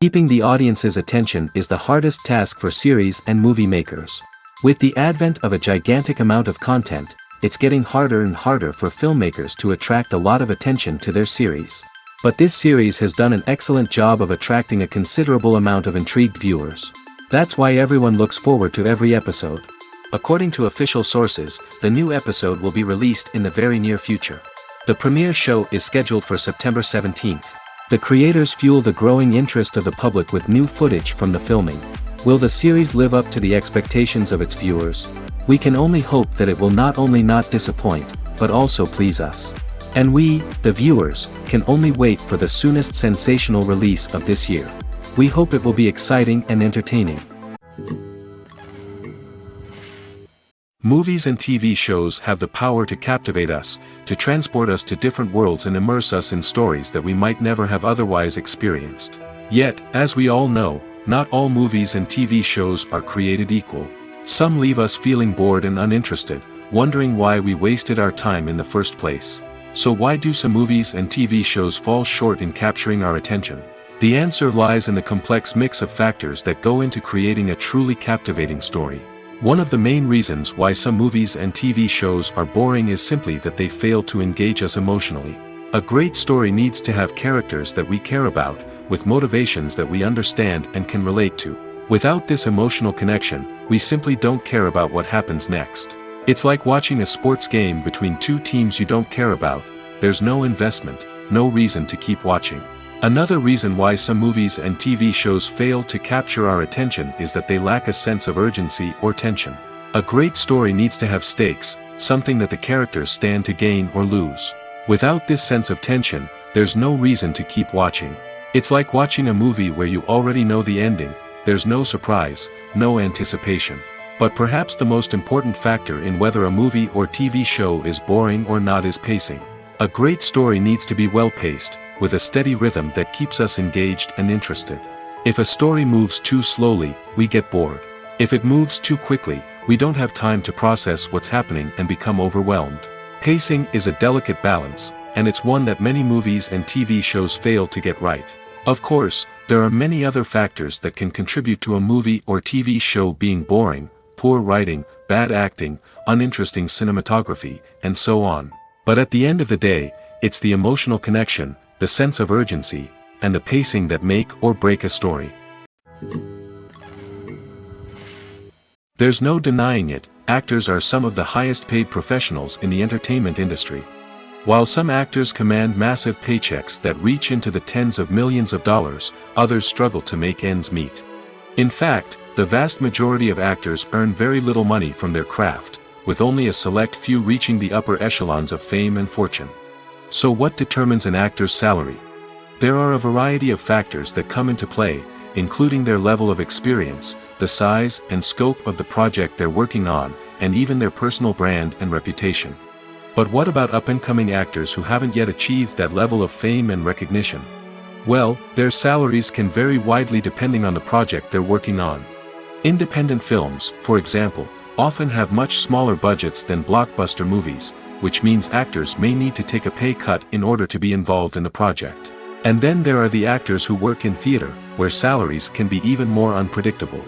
Keeping the audience's attention is the hardest task for series and movie makers. With the advent of a gigantic amount of content, it's getting harder and harder for filmmakers to attract a lot of attention to their series. But this series has done an excellent job of attracting a considerable amount of intrigued viewers. That's why everyone looks forward to every episode. According to official sources, the new episode will be released in the very near future. The premiere show is scheduled for September 17th. The creators fuel the growing interest of the public with new footage from the filming. Will the series live up to the expectations of its viewers? We can only hope that it will not only not disappoint, but also please us. And we, the viewers, can only wait for the soonest sensational release of this year. We hope it will be exciting and entertaining. Movies and TV shows have the power to captivate us, to transport us to different worlds and immerse us in stories that we might never have otherwise experienced. Yet, as we all know, not all movies and TV shows are created equal. Some leave us feeling bored and uninterested, wondering why we wasted our time in the first place. So why do some movies and TV shows fall short in capturing our attention? The answer lies in the complex mix of factors that go into creating a truly captivating story. One of the main reasons why some movies and TV shows are boring is simply that they fail to engage us emotionally. A great story needs to have characters that we care about, with motivations that we understand and can relate to. Without this emotional connection, we simply don't care about what happens next. It's like watching a sports game between two teams you don't care about. There's no investment, no reason to keep watching. Another reason why some movies and TV shows fail to capture our attention is that they lack a sense of urgency or tension. A great story needs to have stakes, something that the characters stand to gain or lose. Without this sense of tension, there's no reason to keep watching. It's like watching a movie where you already know the ending, there's no surprise, no anticipation. But perhaps the most important factor in whether a movie or TV show is boring or not is pacing. A great story needs to be well-paced, with a steady rhythm that keeps us engaged and interested. If a story moves too slowly, we get bored. If it moves too quickly, we don't have time to process what's happening and become overwhelmed. Pacing is a delicate balance, and it's one that many movies and TV shows fail to get right. Of course, there are many other factors that can contribute to a movie or TV show being boring: poor writing, bad acting, uninteresting cinematography, and so on. But at the end of the day, it's the emotional connection, the sense of urgency, and the pacing that make or break a story. There's no denying it, actors are some of the highest paid professionals in the entertainment industry. While some actors command massive paychecks that reach into the tens of millions of dollars, others struggle to make ends meet. In fact, the vast majority of actors earn very little money from their craft, with only a select few reaching the upper echelons of fame and fortune. So what determines an actor's salary? There are a variety of factors that come into play, including their level of experience, the size and scope of the project they're working on, and even their personal brand and reputation. But what about up-and-coming actors who haven't yet achieved that level of fame and recognition? Well, their salaries can vary widely depending on the project they're working on. Independent films, for example, often have much smaller budgets than blockbuster movies, which means actors may need to take a pay cut in order to be involved in the project. And then there are the actors who work in theater, where salaries can be even more unpredictable.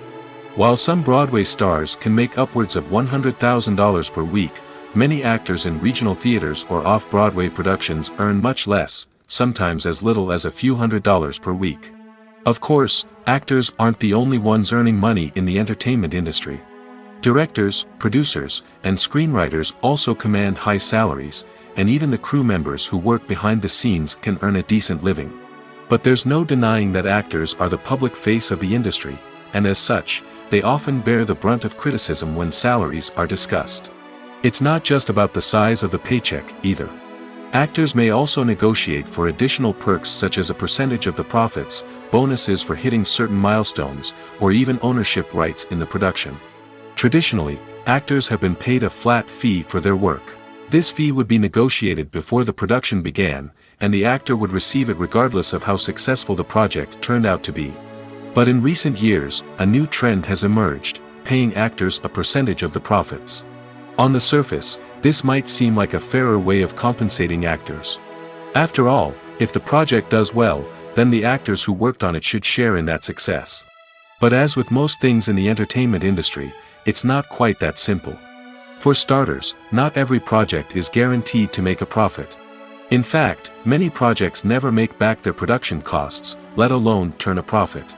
While some Broadway stars can make upwards of $100,000 per week, many actors in regional theaters or off-Broadway productions earn much less, sometimes as little as a few $100s per week. Of course, actors aren't the only ones earning money in the entertainment industry. Directors, producers, and screenwriters also command high salaries, and even the crew members who work behind the scenes can earn a decent living. But there's no denying that actors are the public face of the industry, and as such, they often bear the brunt of criticism when salaries are discussed. It's not just about the size of the paycheck, either. Actors may also negotiate for additional perks such as a percentage of the profits, bonuses for hitting certain milestones, or even ownership rights in the production. Traditionally, actors have been paid a flat fee for their work. This fee would be negotiated before the production began, and the actor would receive it regardless of how successful the project turned out to be. But in recent years, a new trend has emerged, paying actors a percentage of the profits. On the surface, this might seem like a fairer way of compensating actors. After all, if the project does well, then the actors who worked on it should share in that success. But as with most things in the entertainment industry, it's not quite that simple. For starters, not every project is guaranteed to make a profit. In fact, many projects never make back their production costs, let alone turn a profit.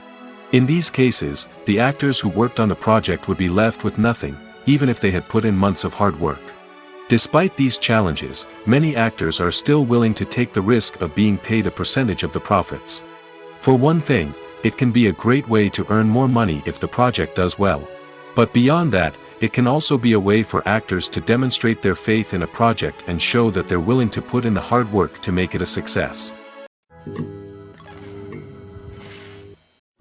In these cases, the actors who worked on the project would be left with nothing, even if they had put in months of hard work. Despite these challenges, many actors are still willing to take the risk of being paid a percentage of the profits. For one thing, it can be a great way to earn more money if the project does well. But beyond that, it can also be a way for actors to demonstrate their faith in a project and show that they're willing to put in the hard work to make it a success.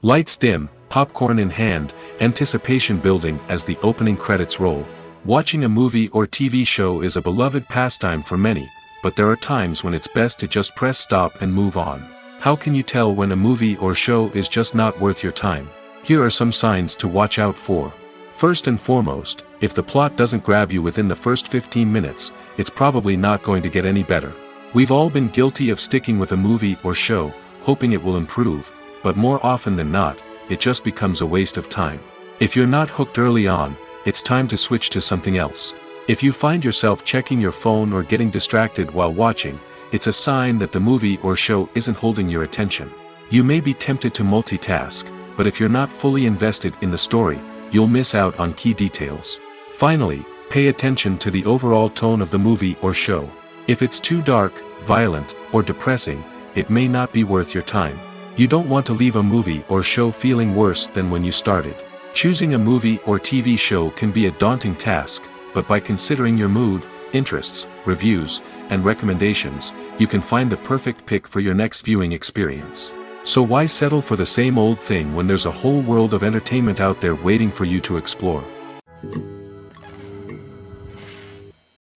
Lights dim, popcorn in hand, anticipation building as the opening credits roll. Watching a movie or TV show is a beloved pastime for many, but there are times when it's best to just press stop and move on. How can you tell when a movie or show is just not worth your time? Here are some signs to watch out for. First and foremost, if the plot doesn't grab you within the first 15 minutes, it's probably not going to get any better. We've all been guilty of sticking with a movie or show, hoping it will improve, but more often than not, it just becomes a waste of time. If you're not hooked early on, it's time to switch to something else. If you find yourself checking your phone or getting distracted while watching, it's a sign that the movie or show isn't holding your attention. You may be tempted to multitask, but if you're not fully invested in the story, you'll miss out on key details. Finally, pay attention to the overall tone of the movie or show. If it's too dark, violent, or depressing, it may not be worth your time. You don't want to leave a movie or show feeling worse than when you started. Choosing a movie or TV show can be a daunting task, but by considering your mood, interests, reviews, and recommendations, you can find the perfect pick for your next viewing experience. So why settle for the same old thing when there's a whole world of entertainment out there waiting for you to explore?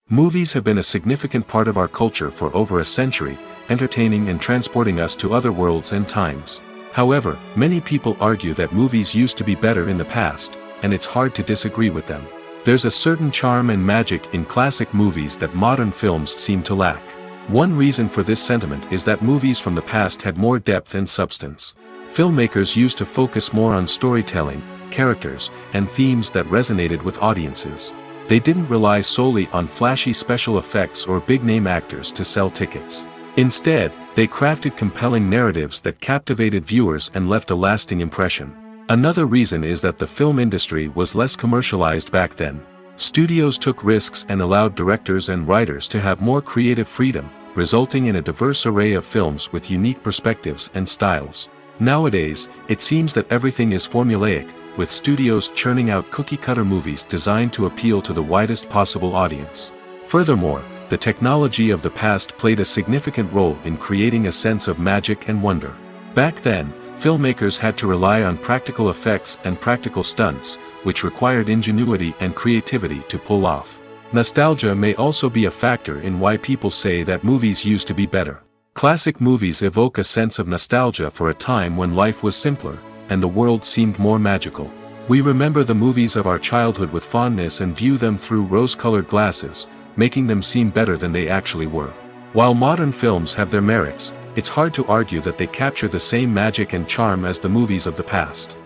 Movies have been a significant part of our culture for over a century, entertaining and transporting us to other worlds and times. However, many people argue that movies used to be better in the past, and it's hard to disagree with them. There's a certain charm and magic in classic movies that modern films seem to lack. One reason for this sentiment is that movies from the past had more depth and substance. Filmmakers used to focus more on storytelling, characters, and themes that resonated with audiences. They didn't rely solely on flashy special effects or big-name actors to sell tickets. Instead, they crafted compelling narratives that captivated viewers and left a lasting impression. Another reason is that the film industry was less commercialized back then. Studios took risks and allowed directors and writers to have more creative freedom, resulting in a diverse array of films with unique perspectives and styles. Nowadays, it seems that everything is formulaic, with studios churning out cookie-cutter movies designed to appeal to the widest possible audience. Furthermore, the technology of the past played a significant role in creating a sense of magic and wonder. Back then, filmmakers had to rely on practical effects and practical stunts, which required ingenuity and creativity to pull off. Nostalgia may also be a factor in why people say that movies used to be better. Classic movies evoke a sense of nostalgia for a time when life was simpler, and the world seemed more magical. We remember the movies of our childhood with fondness and view them through rose-colored glasses, making them seem better than they actually were. While modern films have their merits, it's hard to argue that they capture the same magic and charm as the movies of the past.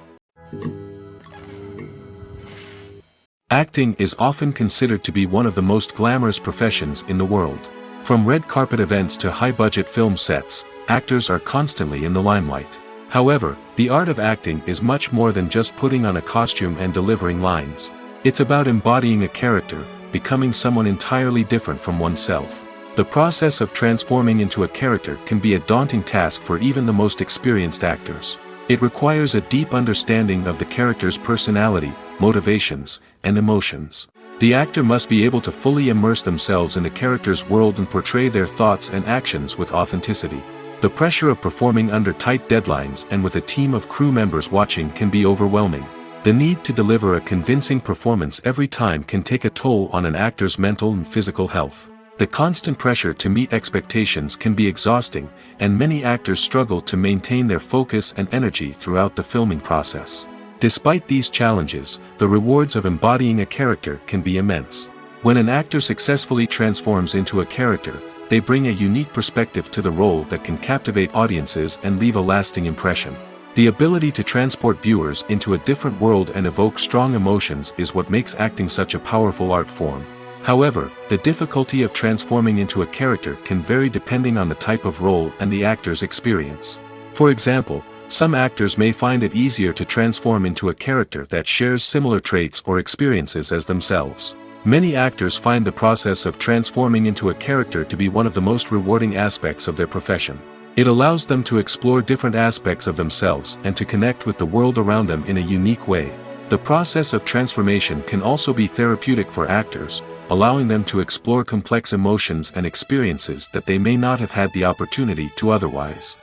Acting is often considered to be one of the most glamorous professions in the world. From red carpet events to high-budget film sets, actors are constantly in the limelight. However, the art of acting is much more than just putting on a costume and delivering lines. It's about embodying a character, becoming someone entirely different from oneself. The process of transforming into a character can be a daunting task for even the most experienced actors. It requires a deep understanding of the character's personality, motivations, and emotions. The actor must be able to fully immerse themselves in the character's world and portray their thoughts and actions with authenticity. The pressure of performing under tight deadlines and with a team of crew members watching can be overwhelming. The need to deliver a convincing performance every time can take a toll on an actor's mental and physical health. The constant pressure to meet expectations can be exhausting, and many actors struggle to maintain their focus and energy throughout the filming process. Despite these challenges, the rewards of embodying a character can be immense. When an actor successfully transforms into a character, they bring a unique perspective to the role that can captivate audiences and leave a lasting impression. The ability to transport viewers into a different world and evoke strong emotions is what makes acting such a powerful art form. However, the difficulty of transforming into a character can vary depending on the type of role and the actor's experience. For example, some actors may find it easier to transform into a character that shares similar traits or experiences as themselves. Many actors find the process of transforming into a character to be one of the most rewarding aspects of their profession. It allows them to explore different aspects of themselves and to connect with the world around them in a unique way. The process of transformation can also be therapeutic for actors, allowing them to explore complex emotions and experiences that they may not have had the opportunity to otherwise.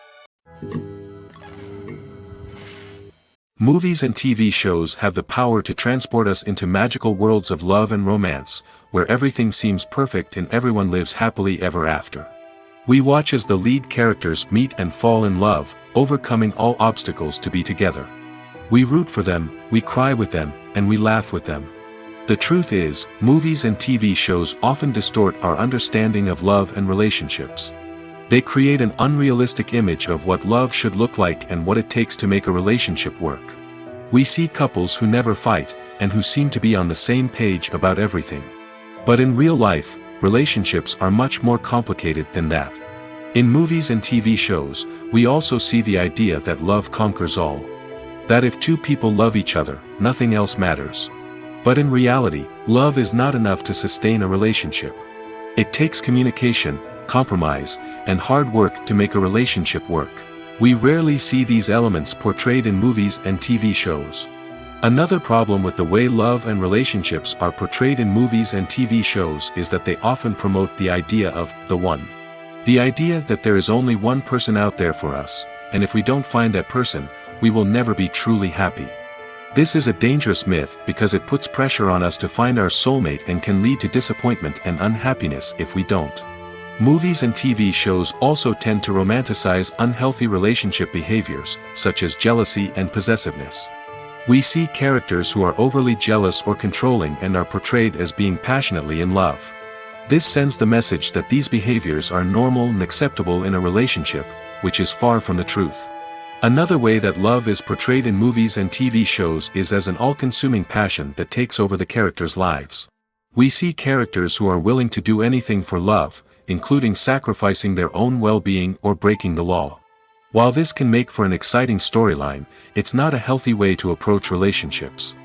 Movies and TV shows have the power to transport us into magical worlds of love and romance, where everything seems perfect and everyone lives happily ever after. We watch as the lead characters meet and fall in love, overcoming all obstacles to be together. We root for them, we cry with them, and we laugh with them. The truth is, movies and TV shows often distort our understanding of love and relationships. They create an unrealistic image of what love should look like and what it takes to make a relationship work. We see couples who never fight, and who seem to be on the same page about everything. But in real life, relationships are much more complicated than that. In movies and TV shows, we also see the idea that love conquers all. That if two people love each other, nothing else matters. But in reality, love is not enough to sustain a relationship. It takes communication, compromise, and hard work to make a relationship work. We rarely see these elements portrayed in movies and TV shows. Another problem with the way love and relationships are portrayed in movies and TV shows is that they often promote the idea of the one. The idea that there is only one person out there for us, and if we don't find that person, we will never be truly happy. This is a dangerous myth because it puts pressure on us to find our soulmate and can lead to disappointment and unhappiness if we don't. Movies and TV shows also tend to romanticize unhealthy relationship behaviors, such as jealousy and possessiveness. We see characters who are overly jealous or controlling and are portrayed as being passionately in love. This sends the message that these behaviors are normal and acceptable in a relationship, which is far from the truth. Another way that love is portrayed in movies and TV shows is as an all-consuming passion that takes over the characters' lives. We see characters who are willing to do anything for love, including sacrificing their own well-being or breaking the law. While this can make for an exciting storyline, it's not a healthy way to approach relationships.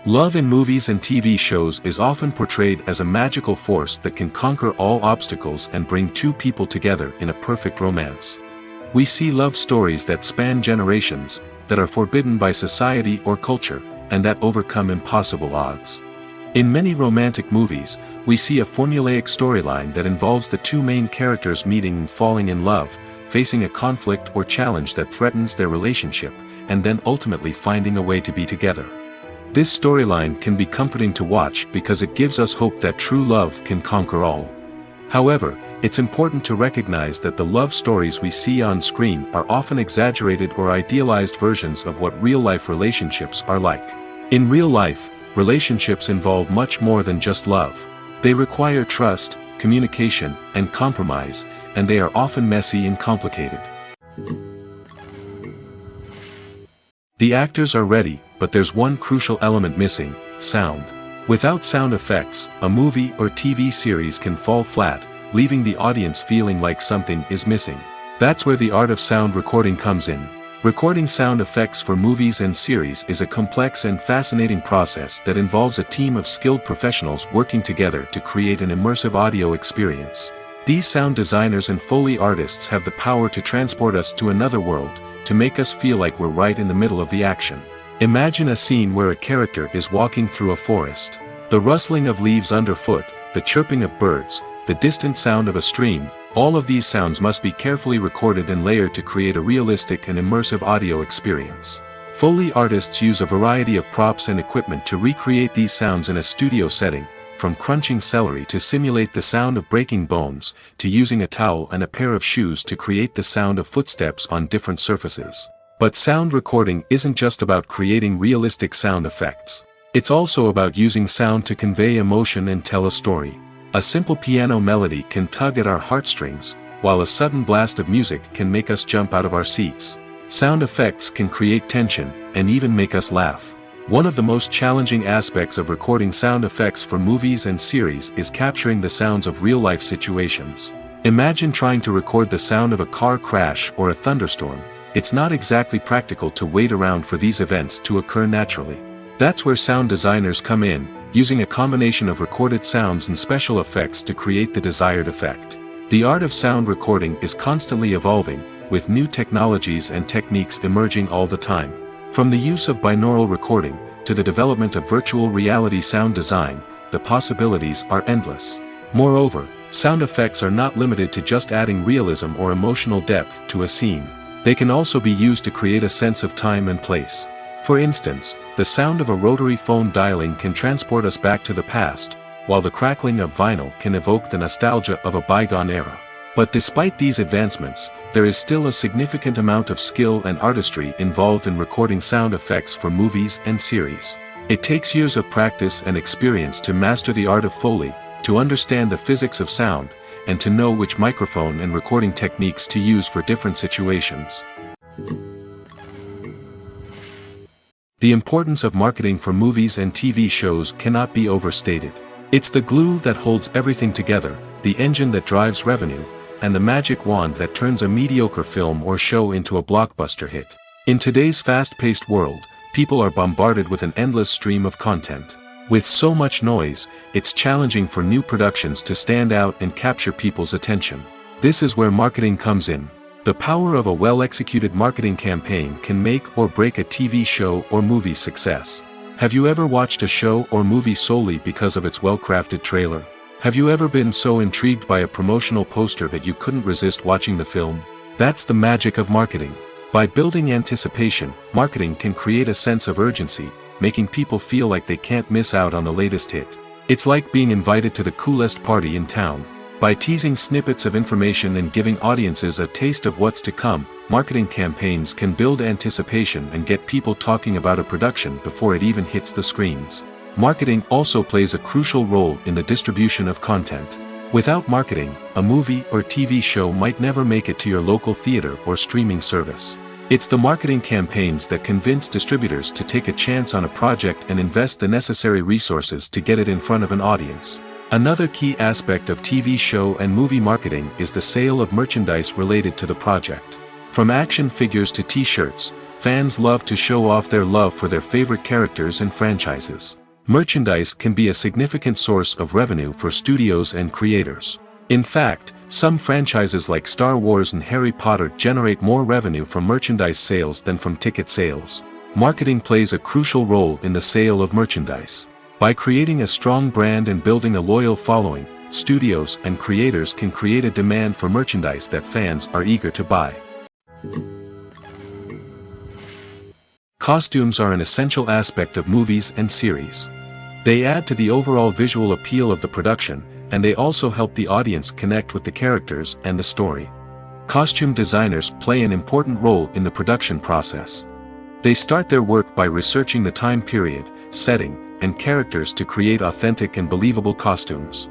Love in movies and TV shows is often portrayed as a magical force that can conquer all obstacles and bring two people together in a perfect romance. We see love stories that span generations, that are forbidden by society or culture, and that overcome impossible odds. In many romantic movies, we see a formulaic storyline that involves the two main characters meeting and falling in love, facing a conflict or challenge that threatens their relationship, and then ultimately finding a way to be together. This storyline can be comforting to watch because it gives us hope that true love can conquer all. However, it's important to recognize that the love stories we see on screen are often exaggerated or idealized versions of what real-life relationships are like. In real life, relationships involve much more than just love. They require trust, communication, and compromise, and they are often messy and complicated. The actors are ready, but there's one crucial element missing: sound. Without sound effects, a movie or TV series can fall flat, leaving the audience feeling like something is missing. That's where the art of sound recording comes in. Recording sound effects for movies and series is a complex and fascinating process that involves a team of skilled professionals working together to create an immersive audio experience. These sound designers and Foley artists have the power to transport us to another world, to make us feel like we're right in the middle of the action. Imagine a scene where a character is walking through a forest. The rustling of leaves underfoot, the chirping of birds, the distant sound of a stream, all of these sounds must be carefully recorded and layered to create a realistic and immersive audio experience. Foley artists use a variety of props and equipment to recreate these sounds in a studio setting, from crunching celery to simulate the sound of breaking bones, to using a towel and a pair of shoes to create the sound of footsteps on different surfaces. But sound recording isn't just about creating realistic sound effects. It's also about using sound to convey emotion and tell a story. A simple piano melody can tug at our heartstrings, while a sudden blast of music can make us jump out of our seats. Sound effects can create tension, and even make us laugh. One of the most challenging aspects of recording sound effects for movies and series is capturing the sounds of real-life situations. Imagine trying to record the sound of a car crash or a thunderstorm. It's not exactly practical to wait around for these events to occur naturally. That's where sound designers come in, using a combination of recorded sounds and special effects to create the desired effect. The art of sound recording is constantly evolving, with new technologies and techniques emerging all the time. From the use of binaural recording, to the development of virtual reality sound design, the possibilities are endless. Moreover, sound effects are not limited to just adding realism or emotional depth to a scene. They can also be used to create a sense of time and place. For instance, the sound of a rotary phone dialing can transport us back to the past, while the crackling of vinyl can evoke the nostalgia of a bygone era. But despite these advancements, there is still a significant amount of skill and artistry involved in recording sound effects for movies and series. It takes years of practice and experience to master the art of Foley, to understand the physics of sound, and to know which microphone and recording techniques to use for different situations. The importance of marketing for movies and TV shows cannot be overstated. It's the glue that holds everything together, the engine that drives revenue, and the magic wand that turns a mediocre film or show into a blockbuster hit. In today's fast-paced world, people are bombarded with an endless stream of content. With so much noise, it's challenging for new productions to stand out and capture people's attention. This is where marketing comes in. The power of a well-executed marketing campaign can make or break a TV show or movie's success. Have you ever watched a show or movie solely because of its well-crafted trailer? Have you ever been so intrigued by a promotional poster that you couldn't resist watching the film? That's the magic of marketing. By building anticipation, marketing can create a sense of urgency, making people feel like they can't miss out on the latest hit. It's like being invited to the coolest party in town. By teasing snippets of information and giving audiences a taste of what's to come, marketing campaigns can build anticipation and get people talking about a production before it even hits the screens. Marketing also plays a crucial role in the distribution of content. Without marketing, a movie or TV show might never make it to your local theater or streaming service. It's the marketing campaigns that convince distributors to take a chance on a project and invest the necessary resources to get it in front of an audience. Another key aspect of TV show and movie marketing is the sale of merchandise related to the project. From action figures to t-shirts, fans love to show off their love for their favorite characters and franchises. Merchandise can be a significant source of revenue for studios and creators. In fact, some franchises like Star Wars and Harry Potter generate more revenue from merchandise sales than from ticket sales. Marketing plays a crucial role in the sale of merchandise. By creating a strong brand and building a loyal following, studios and creators can create a demand for merchandise that fans are eager to buy. Costumes are an essential aspect of movies and series. They add to the overall visual appeal of the production, and they also help the audience connect with the characters and the story. Costume designers play an important role in the production process. They start their work by researching the time period, setting, and characters to create authentic and believable costumes.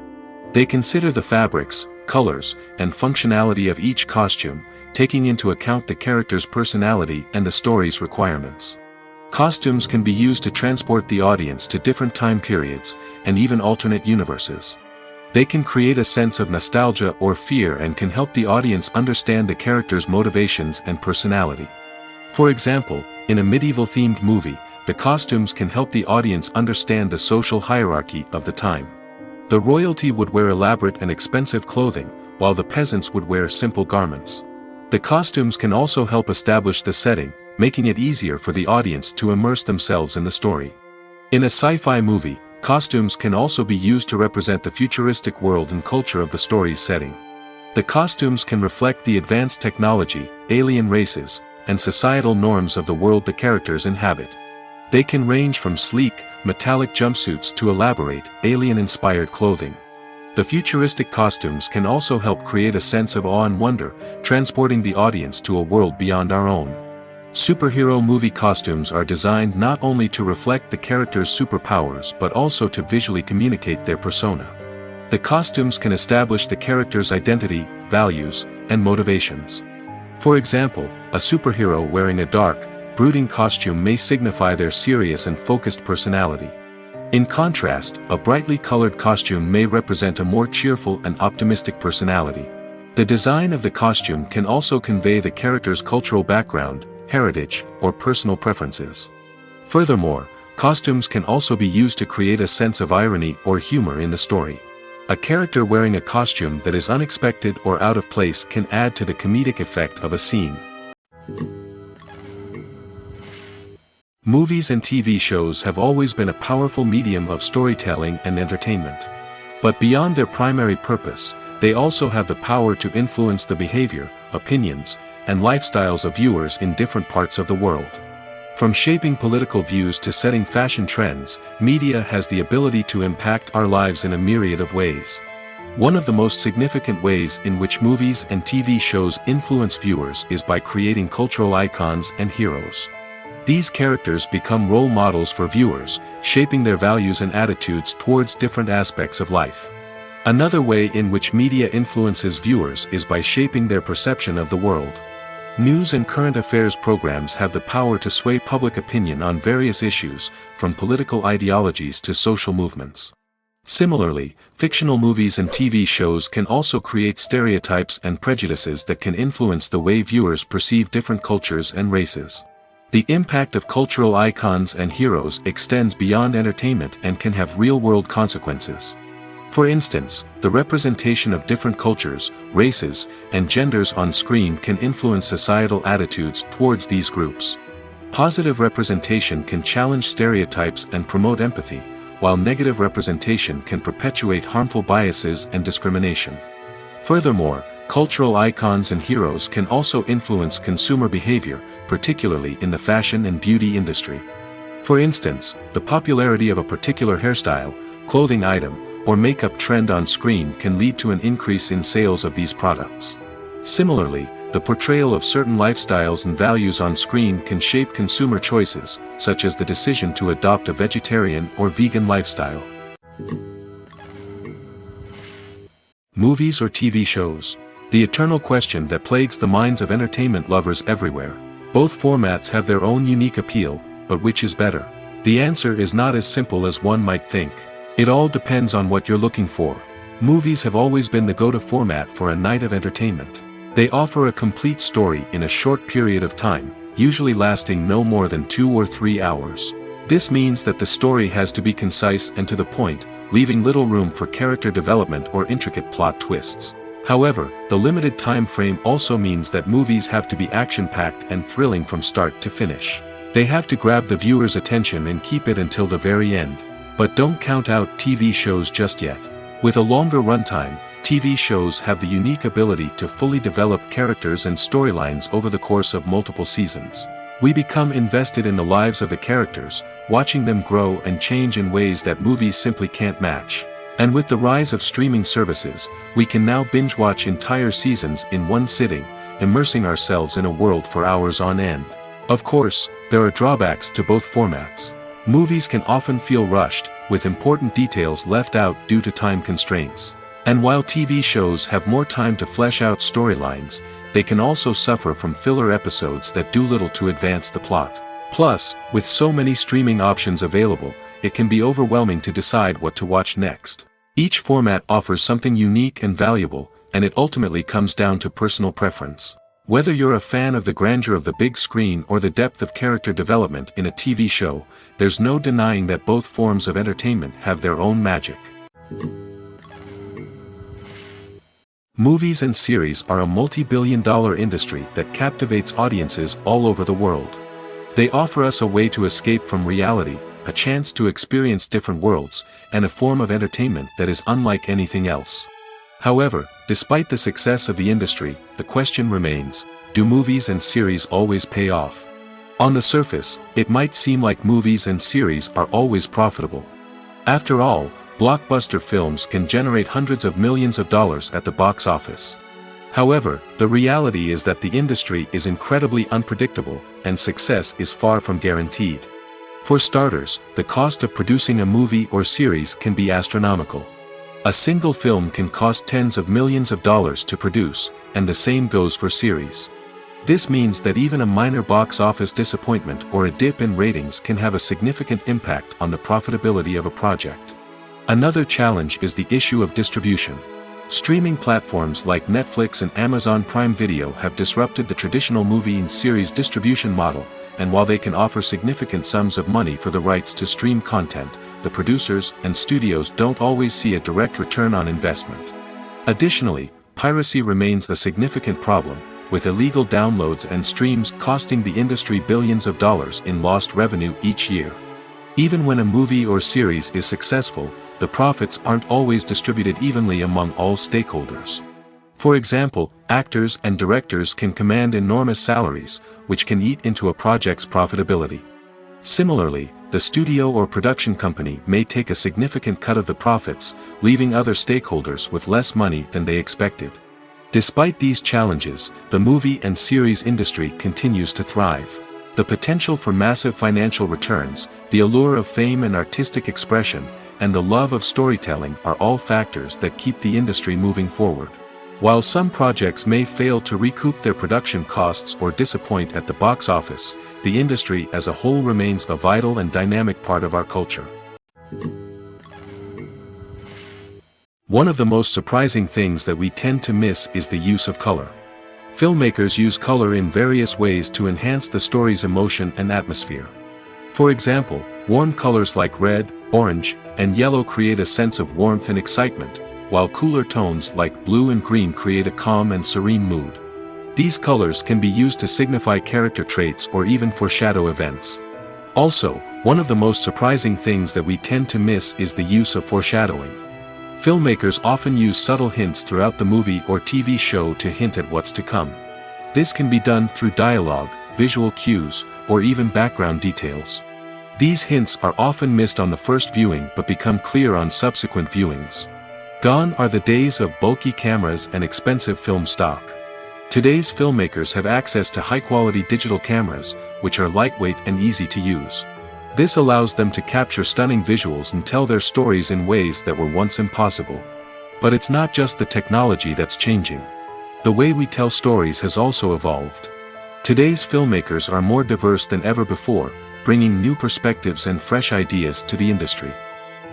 They consider the fabrics, colors, and functionality of each costume, taking into account the character's personality and the story's requirements. Costumes can be used to transport the audience to different time periods, and even alternate universes. They can create a sense of nostalgia or fear and can help the audience understand the character's motivations and personality. For example, in a medieval-themed movie, the costumes can help the audience understand the social hierarchy of the time. The royalty would wear elaborate and expensive clothing, while the peasants would wear simple garments. The costumes can also help establish the setting, making it easier for the audience to immerse themselves in the story. In a sci-fi movie, costumes can also be used to represent the futuristic world and culture of the story's setting. The costumes can reflect the advanced technology, alien races, and societal norms of the world the characters inhabit. They can range from sleek, metallic jumpsuits to elaborate, alien-inspired clothing. The futuristic costumes can also help create a sense of awe and wonder, transporting the audience to a world beyond our own. Superhero movie costumes are designed not only to reflect the character's superpowers but also to visually communicate their persona. The costumes can establish the character's identity, values, and motivations. For example, a superhero wearing a dark, brooding costume may signify their serious and focused personality. In contrast, a brightly colored costume may represent a more cheerful and optimistic personality. The design of the costume can also convey the character's cultural background, heritage, or personal preferences. Furthermore, costumes can also be used to create a sense of irony or humor in the story. A character wearing a costume that is unexpected or out of place can add to the comedic effect of a scene. Movies and TV shows have always been a powerful medium of storytelling and entertainment. But beyond their primary purpose, they also have the power to influence the behavior, opinions, and lifestyles of viewers in different parts of the world. From shaping political views to setting fashion trends, media has the ability to impact our lives in a myriad of ways. One of the most significant ways in which movies and TV shows influence viewers is by creating cultural icons and heroes. These characters become role models for viewers, shaping their values and attitudes towards different aspects of life. Another way in which media influences viewers is by shaping their perception of the world. News and current affairs programs have the power to sway public opinion on various issues, from political ideologies to social movements. Similarly, fictional movies and TV shows can also create stereotypes and prejudices that can influence the way viewers perceive different cultures and races. The impact of cultural icons and heroes extends beyond entertainment and can have real-world consequences. For instance, the representation of different cultures, races, and genders on screen can influence societal attitudes towards these groups. Positive representation can challenge stereotypes and promote empathy, while negative representation can perpetuate harmful biases and discrimination. Furthermore, cultural icons and heroes can also influence consumer behavior, particularly in the fashion and beauty industry. For instance, the popularity of a particular hairstyle, clothing item, or makeup trend on screen can lead to an increase in sales of these products. Similarly, the portrayal of certain lifestyles and values on screen can shape consumer choices, such as the decision to adopt a vegetarian or vegan lifestyle. Movies or TV shows? The eternal question that plagues the minds of entertainment lovers everywhere. Both formats have their own unique appeal, but which is better? The answer is not as simple as one might think. It all depends on what you're looking for. Movies have always been the go-to format for a night of entertainment. They offer a complete story in a short period of time, usually lasting no more than 2 or 3 hours. This means that the story has to be concise and to the point, leaving little room for character development or intricate plot twists. However, the limited time frame also means that movies have to be action-packed and thrilling from start to finish. They have to grab the viewer's attention and keep it until the very end. But don't count out TV shows just yet. With a longer runtime, TV shows have the unique ability to fully develop characters and storylines over the course of multiple seasons. We become invested in the lives of the characters, watching them grow and change in ways that movies simply can't match. And with the rise of streaming services, we can now binge-watch entire seasons in one sitting, immersing ourselves in a world for hours on end. Of course, there are drawbacks to both formats. Movies can often feel rushed, with important details left out due to time constraints. And while TV shows have more time to flesh out storylines, they can also suffer from filler episodes that do little to advance the plot. Plus, with so many streaming options available, it can be overwhelming to decide what to watch next. Each format offers something unique and valuable, and it ultimately comes down to personal preference. Whether you're a fan of the grandeur of the big screen or the depth of character development in a TV show, there's no denying that both forms of entertainment have their own magic. Movies and series are a multi-billion-dollar industry that captivates audiences all over the world. They offer us a way to escape from reality, a chance to experience different worlds, and a form of entertainment that is unlike anything else. However, despite the success of the industry, the question remains, do movies and series always pay off? On the surface, it might seem like movies and series are always profitable. After all, blockbuster films can generate hundreds of millions of dollars at the box office. However, the reality is that the industry is incredibly unpredictable, and success is far from guaranteed. For starters, the cost of producing a movie or series can be astronomical. A single film can cost tens of millions of dollars to produce, and the same goes for series. This means that even a minor box office disappointment or a dip in ratings can have a significant impact on the profitability of a project. Another challenge is the issue of distribution. Streaming platforms like Netflix and Amazon Prime Video have disrupted the traditional movie and series distribution model, and while they can offer significant sums of money for the rights to stream content, the producers and studios don't always see a direct return on investment. Additionally, piracy remains a significant problem, with illegal downloads and streams costing the industry billions of dollars in lost revenue each year. Even when a movie or series is successful, the profits aren't always distributed evenly among all stakeholders. For example, actors and directors can command enormous salaries, which can eat into a project's profitability. Similarly, the studio or production company may take a significant cut of the profits, leaving other stakeholders with less money than they expected. Despite these challenges, the movie and series industry continues to thrive. The potential for massive financial returns, the allure of fame and artistic expression, and the love of storytelling are all factors that keep the industry moving forward. While some projects may fail to recoup their production costs or disappoint at the box office, the industry as a whole remains a vital and dynamic part of our culture. One of the most surprising things that we tend to miss is the use of color. Filmmakers use color in various ways to enhance the story's emotion and atmosphere. For example, warm colors like red, orange, and yellow create a sense of warmth and excitement, while cooler tones like blue and green create a calm and serene mood. These colors can be used to signify character traits or even foreshadow events. Also, one of the most surprising things that we tend to miss is the use of foreshadowing. Filmmakers often use subtle hints throughout the movie or TV show to hint at what's to come. This can be done through dialogue, visual cues, or even background details. These hints are often missed on the first viewing but become clear on subsequent viewings. Gone are the days of bulky cameras and expensive film stock. Today's filmmakers have access to high-quality digital cameras, which are lightweight and easy to use. This allows them to capture stunning visuals and tell their stories in ways that were once impossible. But it's not just the technology that's changing. The way we tell stories has also evolved. Today's filmmakers are more diverse than ever before, bringing new perspectives and fresh ideas to the industry.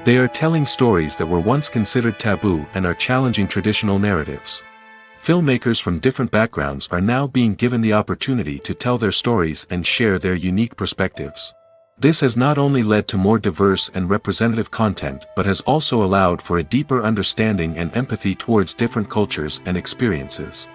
They are telling stories that were once considered taboo and are challenging traditional narratives. Filmmakers from different backgrounds are now being given the opportunity to tell their stories and share their unique perspectives. This has not only led to more diverse and representative content but has also allowed for a deeper understanding and empathy towards different cultures and experiences.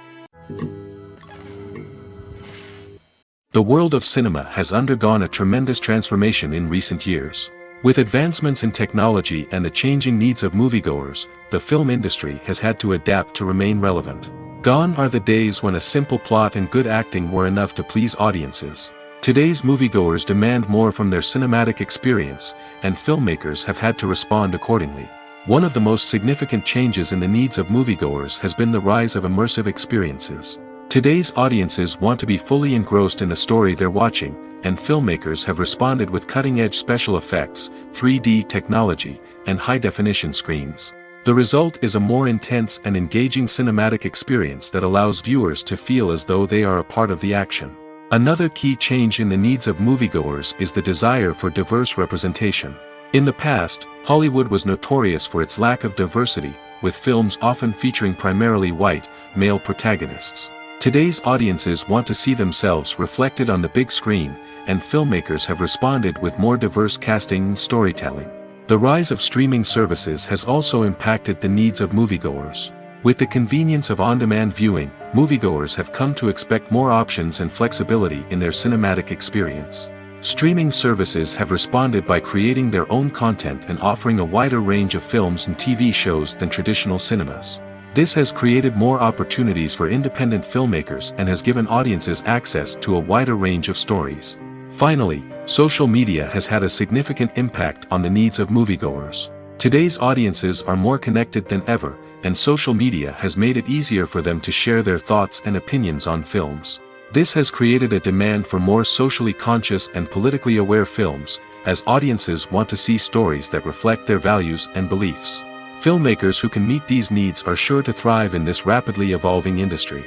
The world of cinema has undergone a tremendous transformation in recent years. With advancements in technology and the changing needs of moviegoers, the film industry has had to adapt to remain relevant. Gone are the days when a simple plot and good acting were enough to please audiences. Today's moviegoers demand more from their cinematic experience, and filmmakers have had to respond accordingly. One of the most significant changes in the needs of moviegoers has been the rise of immersive experiences. Today's audiences want to be fully engrossed in the story they're watching, and filmmakers have responded with cutting-edge special effects, 3D technology, and high-definition screens. The result is a more intense and engaging cinematic experience that allows viewers to feel as though they are a part of the action. Another key change in the needs of moviegoers is the desire for diverse representation. In the past, Hollywood was notorious for its lack of diversity, with films often featuring primarily white, male protagonists. Today's audiences want to see themselves reflected on the big screen, and filmmakers have responded with more diverse casting and storytelling. The rise of streaming services has also impacted the needs of moviegoers. With the convenience of on-demand viewing, moviegoers have come to expect more options and flexibility in their cinematic experience. Streaming services have responded by creating their own content and offering a wider range of films and TV shows than traditional cinemas. This has created more opportunities for independent filmmakers and has given audiences access to a wider range of stories. Finally, social media has had a significant impact on the needs of moviegoers. Today's audiences are more connected than ever, and social media has made it easier for them to share their thoughts and opinions on films. This has created a demand for more socially conscious and politically aware films, as audiences want to see stories that reflect their values and beliefs. Filmmakers who can meet these needs are sure to thrive in this rapidly evolving industry.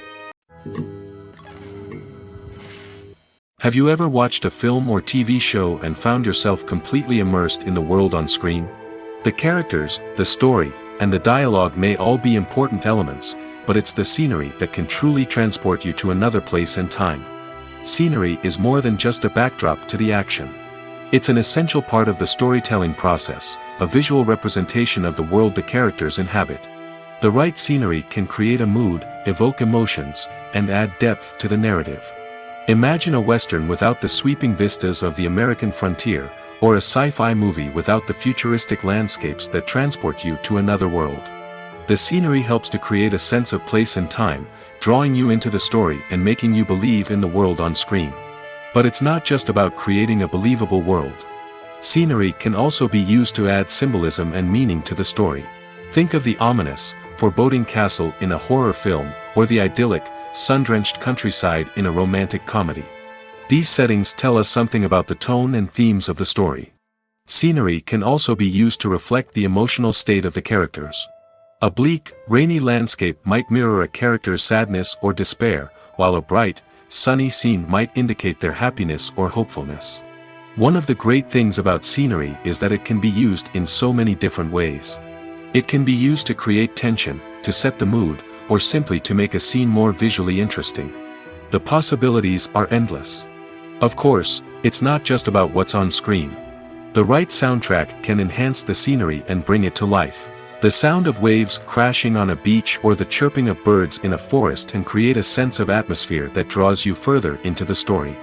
Have you ever watched a film or TV show and found yourself completely immersed in the world on screen? The characters, the story, and the dialogue may all be important elements, but it's the scenery that can truly transport you to another place and time. Scenery is more than just a backdrop to the action. It's an essential part of the storytelling process, a visual representation of the world the characters inhabit. The right scenery can create a mood, evoke emotions, and add depth to the narrative. Imagine a Western without the sweeping vistas of the American frontier, or a sci-fi movie without the futuristic landscapes that transport you to another world. The scenery helps to create a sense of place and time, drawing you into the story and making you believe in the world on screen. But it's not just about creating a believable world. Scenery can also be used to add symbolism and meaning to the story. Think of the ominous, foreboding castle in a horror film, or the idyllic, sun-drenched countryside in a romantic comedy. These settings tell us something about the tone and themes of the story. Scenery can also be used to reflect the emotional state of the characters. A bleak, rainy landscape might mirror a character's sadness or despair, while a bright, sunny scene might indicate their happiness or hopefulness. One of the great things about scenery is that it can be used in so many different ways. It can be used to create tension, to set the mood, or simply to make a scene more visually interesting. The possibilities are endless. Of course, it's not just about what's on screen. The right soundtrack can enhance the scenery and bring it to life. The sound of waves crashing on a beach or the chirping of birds in a forest can create a sense of atmosphere that draws you further into the story.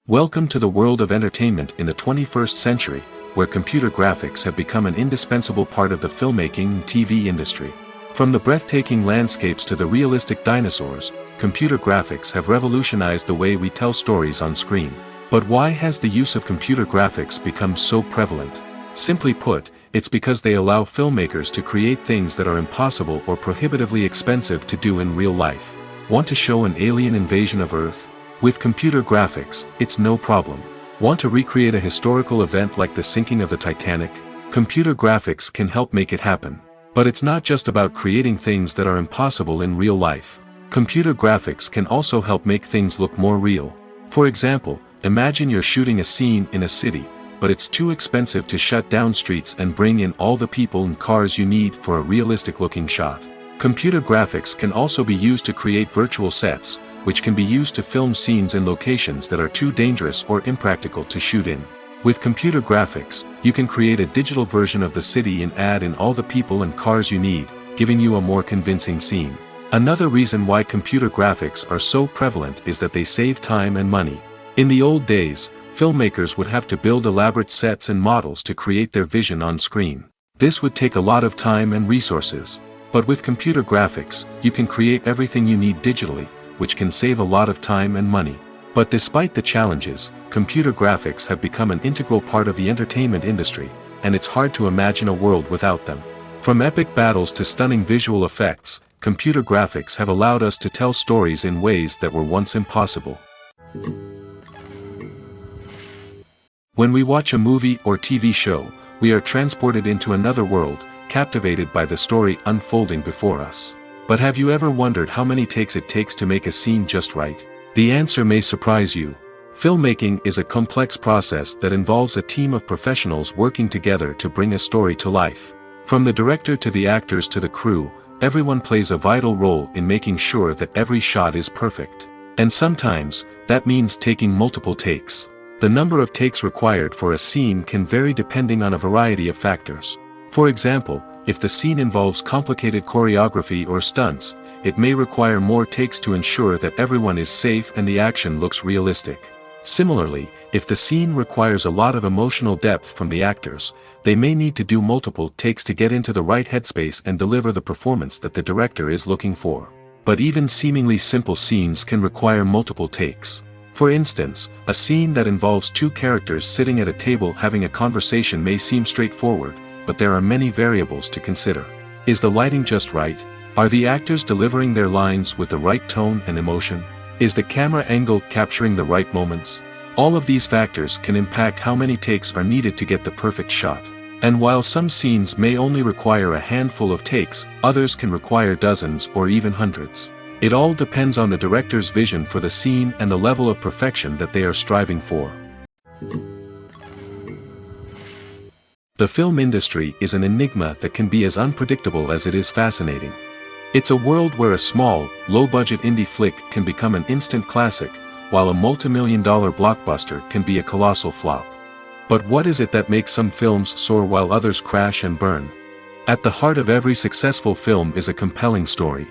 Welcome to the world of entertainment in the 21st century, where computer graphics have become an indispensable part of the filmmaking and TV industry. From the breathtaking landscapes to the realistic dinosaurs, computer graphics have revolutionized the way we tell stories on screen. But why has the use of computer graphics become so prevalent? Simply put, it's because they allow filmmakers to create things that are impossible or prohibitively expensive to do in real life. Want to show an alien invasion of Earth? With computer graphics, it's no problem. Want to recreate a historical event like the sinking of the Titanic? Computer graphics can help make it happen. But it's not just about creating things that are impossible in real life. Computer graphics can also help make things look more real. For example, imagine you're shooting a scene in a city, but it's too expensive to shut down streets and bring in all the people and cars you need for a realistic-looking shot. Computer graphics can also be used to create virtual sets, which can be used to film scenes in locations that are too dangerous or impractical to shoot in. With computer graphics, you can create a digital version of the city and add in all the people and cars you need, giving you a more convincing scene. Another reason why computer graphics are so prevalent is that they save time and money. In the old days, filmmakers would have to build elaborate sets and models to create their vision on screen. This would take a lot of time and resources. But with computer graphics, you can create everything you need digitally, which can save a lot of time and money. But despite the challenges, computer graphics have become an integral part of the entertainment industry, and it's hard to imagine a world without them. From epic battles to stunning visual effects, computer graphics have allowed us to tell stories in ways that were once impossible. When we watch a movie or TV show, we are transported into another world, captivated by the story unfolding before us. But have you ever wondered how many takes it takes to make a scene just right? The answer may surprise you. Filmmaking is a complex process that involves a team of professionals working together to bring a story to life. From the director to the actors to the crew, everyone plays a vital role in making sure that every shot is perfect. And sometimes, that means taking multiple takes. The number of takes required for a scene can vary depending on a variety of factors. For example, if the scene involves complicated choreography or stunts, it may require more takes to ensure that everyone is safe and the action looks realistic. Similarly, if the scene requires a lot of emotional depth from the actors, they may need to do multiple takes to get into the right headspace and deliver the performance that the director is looking for. But even seemingly simple scenes can require multiple takes. For instance, a scene that involves two characters sitting at a table having a conversation may seem straightforward, but there are many variables to consider. Is the lighting just right? Are the actors delivering their lines with the right tone and emotion? Is the camera angle capturing the right moments? All of these factors can impact how many takes are needed to get the perfect shot. And while some scenes may only require a handful of takes, others can require dozens or even hundreds. It all depends on the director's vision for the scene and the level of perfection that they are striving for. The film industry is an enigma that can be as unpredictable as it is fascinating. It's a world where a small, low-budget indie flick can become an instant classic, while a multi-million-dollar blockbuster can be a colossal flop. But what is it that makes some films soar while others crash and burn? At the heart of every successful film is a compelling story.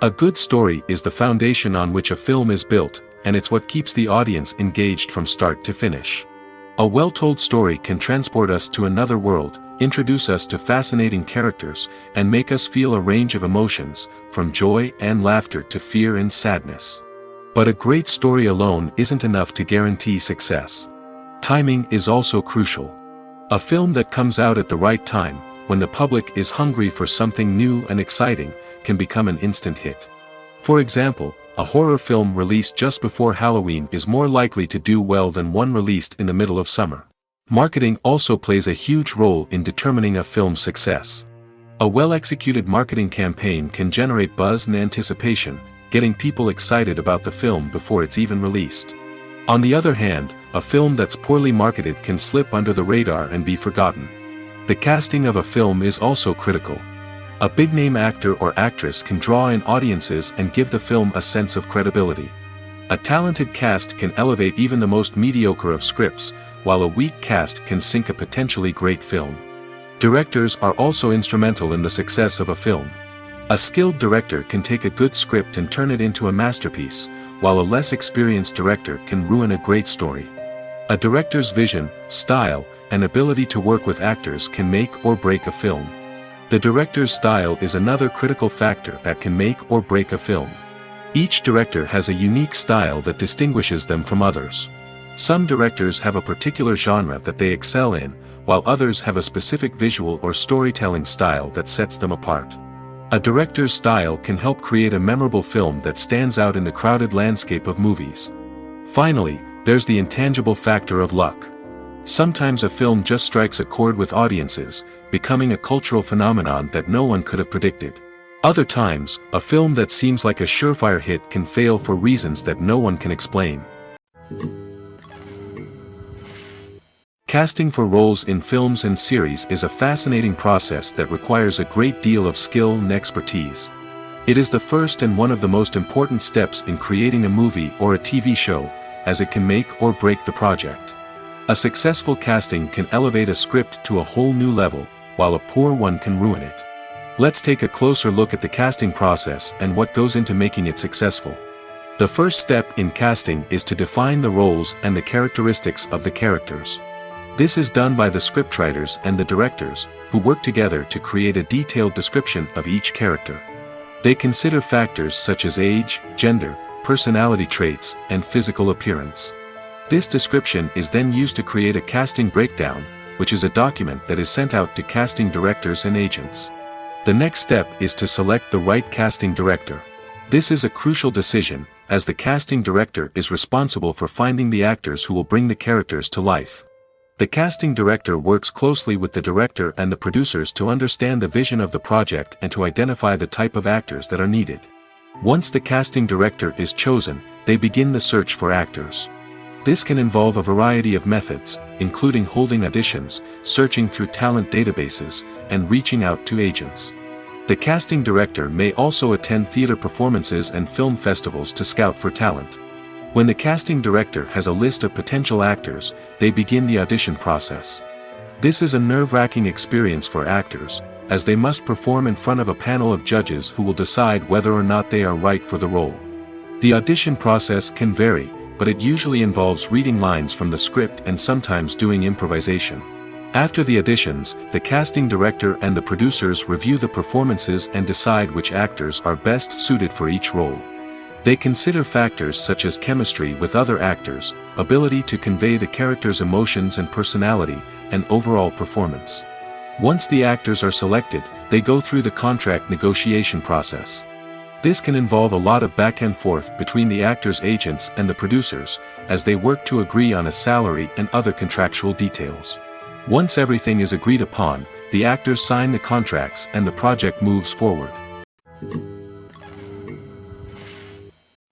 A good story is the foundation on which a film is built, and it's what keeps the audience engaged from start to finish. A well-told story can transport us to another world, introduce us to fascinating characters, and make us feel a range of emotions, from joy and laughter to fear and sadness. But a great story alone isn't enough to guarantee success. Timing is also crucial. A film that comes out at the right time, when the public is hungry for something new and exciting, can become an instant hit. For example, a horror film released just before Halloween is more likely to do well than one released in the middle of summer. Marketing also plays a huge role in determining a film's success. A well-executed marketing campaign can generate buzz and anticipation, getting people excited about the film before it's even released. On the other hand, a film that's poorly marketed can slip under the radar and be forgotten. The casting of a film is also critical. A big-name actor or actress can draw in audiences and give the film a sense of credibility. A talented cast can elevate even the most mediocre of scripts, while a weak cast can sink a potentially great film. Directors are also instrumental in the success of a film. A skilled director can take a good script and turn it into a masterpiece, while a less experienced director can ruin a great story. A director's vision, style, and ability to work with actors can make or break a film. The director's style is another critical factor that can make or break a film. Each director has a unique style that distinguishes them from others. Some directors have a particular genre that they excel in, while others have a specific visual or storytelling style that sets them apart. A director's style can help create a memorable film that stands out in the crowded landscape of movies. Finally, there's the intangible factor of luck. Sometimes a film just strikes a chord with audiences, becoming a cultural phenomenon that no one could have predicted. Other times, a film that seems like a surefire hit can fail for reasons that no one can explain. Casting for roles in films and series is a fascinating process that requires a great deal of skill and expertise. It is the first and one of the most important steps in creating a movie or a TV show, as it can make or break the project. A successful casting can elevate a script to a whole new level, while a poor one can ruin it. Let's take a closer look at the casting process and what goes into making it successful. The first step in casting is to define the roles and the characteristics of the characters. This is done by the scriptwriters and the directors, who work together to create a detailed description of each character. They consider factors such as age, gender, personality traits, and physical appearance. This description is then used to create a casting breakdown, which is a document that is sent out to casting directors and agents. The next step is to select the right casting director. This is a crucial decision, as the casting director is responsible for finding the actors who will bring the characters to life. The casting director works closely with the director and the producers to understand the vision of the project and to identify the type of actors that are needed. Once the casting director is chosen, they begin the search for actors. This can involve a variety of methods, including holding auditions, searching through talent databases, and reaching out to agents. The casting director may also attend theater performances and film festivals to scout for talent. When the casting director has a list of potential actors, they begin the audition process. This is a nerve-wracking experience for actors, as they must perform in front of a panel of judges who will decide whether or not they are right for the role. The audition process can vary, but it usually involves reading lines from the script and sometimes doing improvisation. After the auditions, the casting director and the producers review the performances and decide which actors are best suited for each role. They consider factors such as chemistry with other actors, ability to convey the character's emotions and personality, and overall performance. Once the actors are selected, they go through the contract negotiation process. This can involve a lot of back and forth between the actors' agents and the producers, as they work to agree on a salary and other contractual details. Once everything is agreed upon, the actors sign the contracts and the project moves forward.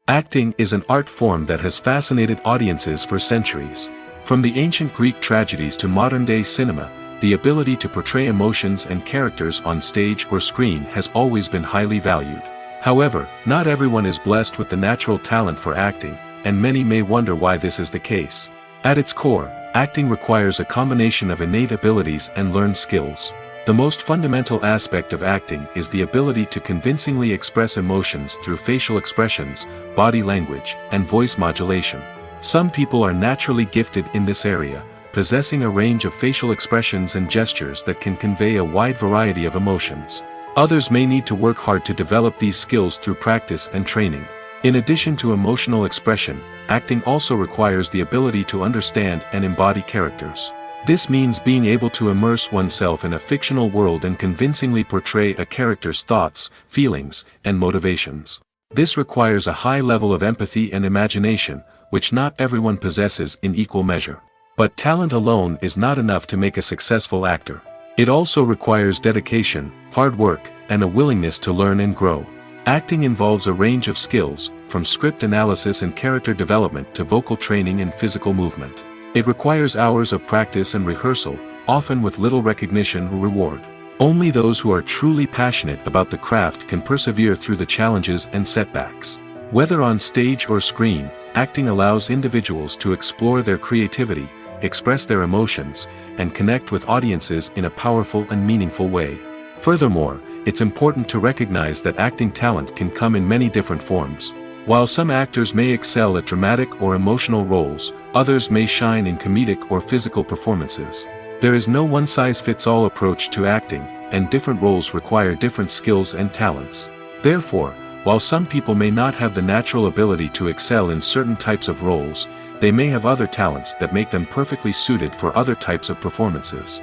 Acting is an art form that has fascinated audiences for centuries. From the ancient Greek tragedies to modern-day cinema, the ability to portray emotions and characters on stage or screen has always been highly valued. However, not everyone is blessed with the natural talent for acting, and many may wonder why this is the case. At its core, acting requires a combination of innate abilities and learned skills. The most fundamental aspect of acting is the ability to convincingly express emotions through facial expressions, body language, and voice modulation. Some people are naturally gifted in this area, possessing a range of facial expressions and gestures that can convey a wide variety of emotions. Others may need to work hard to develop these skills through practice and training. In addition to emotional expression, acting also requires the ability to understand and embody characters. This means being able to immerse oneself in a fictional world and convincingly portray a character's thoughts, feelings, and motivations. This requires a high level of empathy and imagination, which not everyone possesses in equal measure. But talent alone is not enough to make a successful actor. It also requires dedication, hard work, and a willingness to learn and grow. Acting involves a range of skills, from script analysis and character development to vocal training and physical movement. It requires hours of practice and rehearsal, often with little recognition or reward. Only those who are truly passionate about the craft can persevere through the challenges and setbacks. Whether on stage or screen, acting allows individuals to explore their creativity, express their emotions, and connect with audiences in a powerful and meaningful way. Furthermore, it's important to recognize that acting talent can come in many different forms. While some actors may excel at dramatic or emotional roles, others may shine in comedic or physical performances. There is no one-size-fits-all approach to acting, and different roles require different skills and talents. Therefore, while some people may not have the natural ability to excel in certain types of roles, they may have other talents that make them perfectly suited for other types of performances.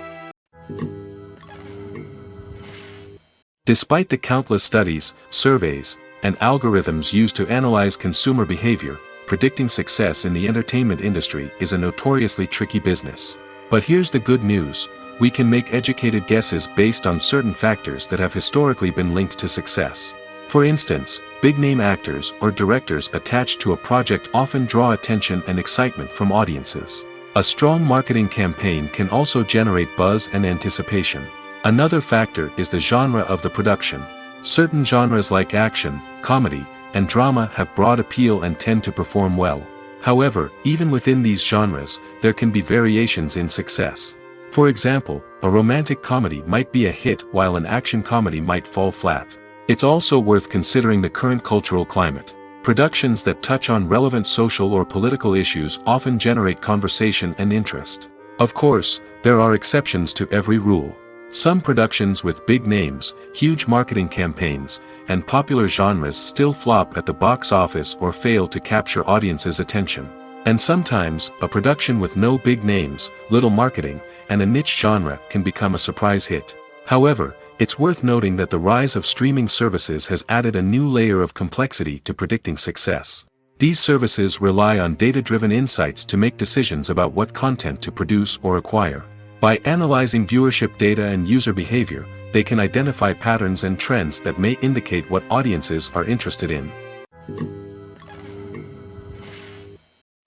Despite the countless studies, surveys, and algorithms used to analyze consumer behavior, predicting success in the entertainment industry is a notoriously tricky business. But here's the good news: we can make educated guesses based on certain factors that have historically been linked to success. For instance, big-name actors or directors attached to a project often draw attention and excitement from audiences. A strong marketing campaign can also generate buzz and anticipation. Another factor is the genre of the production. Certain genres like action, comedy, and drama have broad appeal and tend to perform well. However, even within these genres, there can be variations in success. For example, a romantic comedy might be a hit while an action comedy might fall flat. It's also worth considering the current cultural climate. Productions that touch on relevant social or political issues often generate conversation and interest. Of course, there are exceptions to every rule. Some productions with big names, huge marketing campaigns, and popular genres still flop at the box office or fail to capture audiences' attention. And sometimes, a production with no big names, little marketing, and a niche genre can become a surprise hit. However, it's worth noting that the rise of streaming services has added a new layer of complexity to predicting success. These services rely on data-driven insights to make decisions about what content to produce or acquire. By analyzing viewership data and user behavior, they can identify patterns and trends that may indicate what audiences are interested in.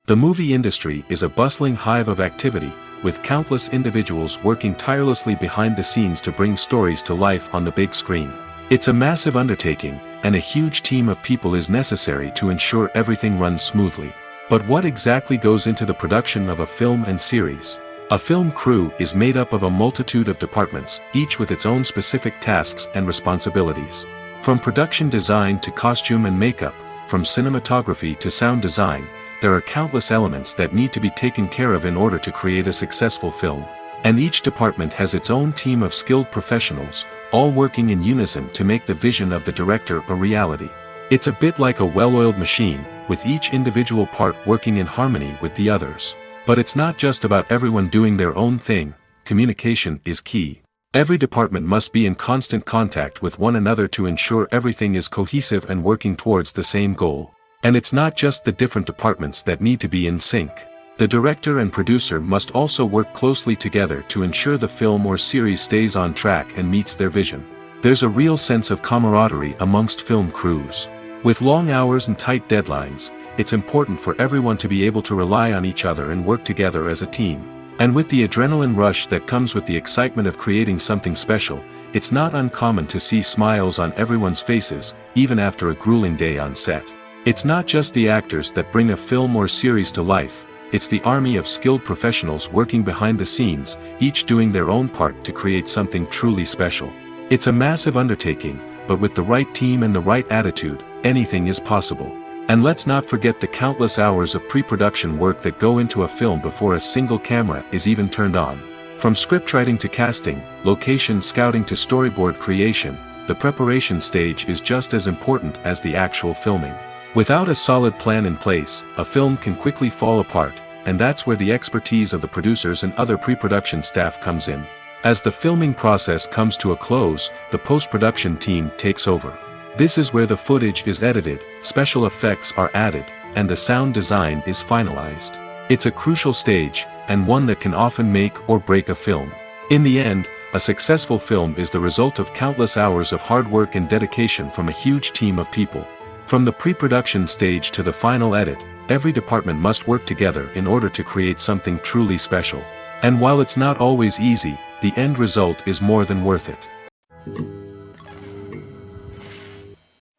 The movie industry is a bustling hive of activity, with countless individuals working tirelessly behind the scenes to bring stories to life on the big screen. It's a massive undertaking, and a huge team of people is necessary to ensure everything runs smoothly. But what exactly goes into the production of a film and series? A film crew is made up of a multitude of departments, each with its own specific tasks and responsibilities. From production design to costume and makeup, from cinematography to sound design, there are countless elements that need to be taken care of in order to create a successful film. And each department has its own team of skilled professionals, all working in unison to make the vision of the director a reality. It's a bit like a well-oiled machine, with each individual part working in harmony with the others. But it's not just about everyone doing their own thing. Communication is key. Every department must be in constant contact with one another to ensure everything is cohesive and working towards the same goal. And it's not just the different departments that need to be in sync. The director and producer must also work closely together to ensure the film or series stays on track and meets their vision. There's a real sense of camaraderie amongst film crews. With long hours and tight deadlines, it's important for everyone to be able to rely on each other and work together as a team. And with the adrenaline rush that comes with the excitement of creating something special, it's not uncommon to see smiles on everyone's faces, even after a grueling day on set. It's not just the actors that bring a film or series to life, it's the army of skilled professionals working behind the scenes, each doing their own part to create something truly special. It's a massive undertaking, but with the right team and the right attitude, anything is possible. And let's not forget the countless hours of pre-production work that go into a film before a single camera is even turned on. From scriptwriting to casting, location scouting to storyboard creation, the preparation stage is just as important as the actual filming. Without a solid plan in place, a film can quickly fall apart, and that's where the expertise of the producers and other pre-production staff comes in. As the filming process comes to a close, the post-production team takes over. This is where the footage is edited, special effects are added, and the sound design is finalized. It's a crucial stage, and one that can often make or break a film. In the end, a successful film is the result of countless hours of hard work and dedication from a huge team of people. From the pre-production stage to the final edit, every department must work together in order to create something truly special. And while it's not always easy, the end result is more than worth it.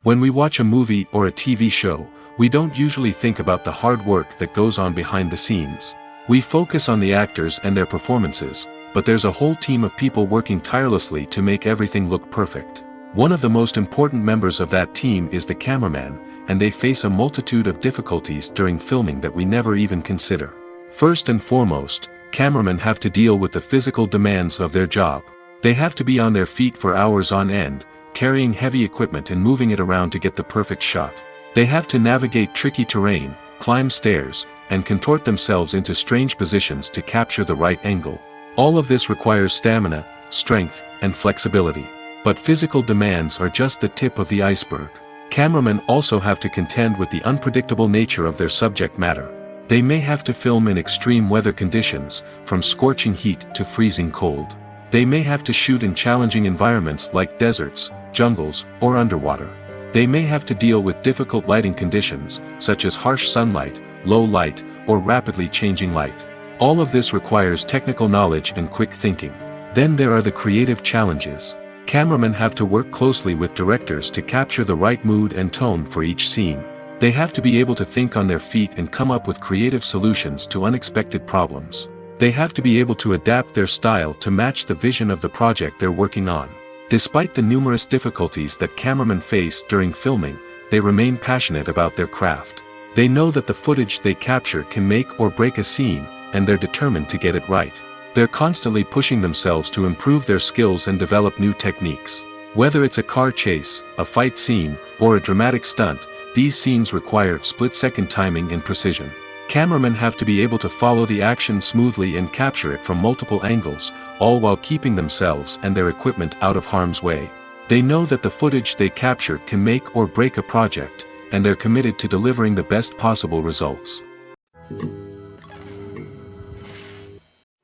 When we watch a movie or a TV show, we don't usually think about the hard work that goes on behind the scenes. We focus on the actors and their performances, but there's a whole team of people working tirelessly to make everything look perfect. One of the most important members of that team is the cameraman, and they face a multitude of difficulties during filming that we never even consider. First and foremost, cameramen have to deal with the physical demands of their job. They have to be on their feet for hours on end, carrying heavy equipment and moving it around to get the perfect shot. They have to navigate tricky terrain, climb stairs, and contort themselves into strange positions to capture the right angle. All of this requires stamina, strength, and flexibility. But physical demands are just the tip of the iceberg. Cameramen also have to contend with the unpredictable nature of their subject matter. They may have to film in extreme weather conditions, from scorching heat to freezing cold. They may have to shoot in challenging environments like deserts, jungles, or underwater. They may have to deal with difficult lighting conditions, such as harsh sunlight, low light, or rapidly changing light. All of this requires technical knowledge and quick thinking. Then there are the creative challenges. Cameramen have to work closely with directors to capture the right mood and tone for each scene. They have to be able to think on their feet and come up with creative solutions to unexpected problems. They have to be able to adapt their style to match the vision of the project they're working on. Despite the numerous difficulties that cameramen face during filming, they remain passionate about their craft. They know that the footage they capture can make or break a scene, and they're determined to get it right. They're constantly pushing themselves to improve their skills and develop new techniques. Whether it's a car chase, a fight scene, or a dramatic stunt, these scenes require split-second timing and precision. Cameramen have to be able to follow the action smoothly and capture it from multiple angles, all while keeping themselves and their equipment out of harm's way. They know that the footage they capture can make or break a project, and they're committed to delivering the best possible results.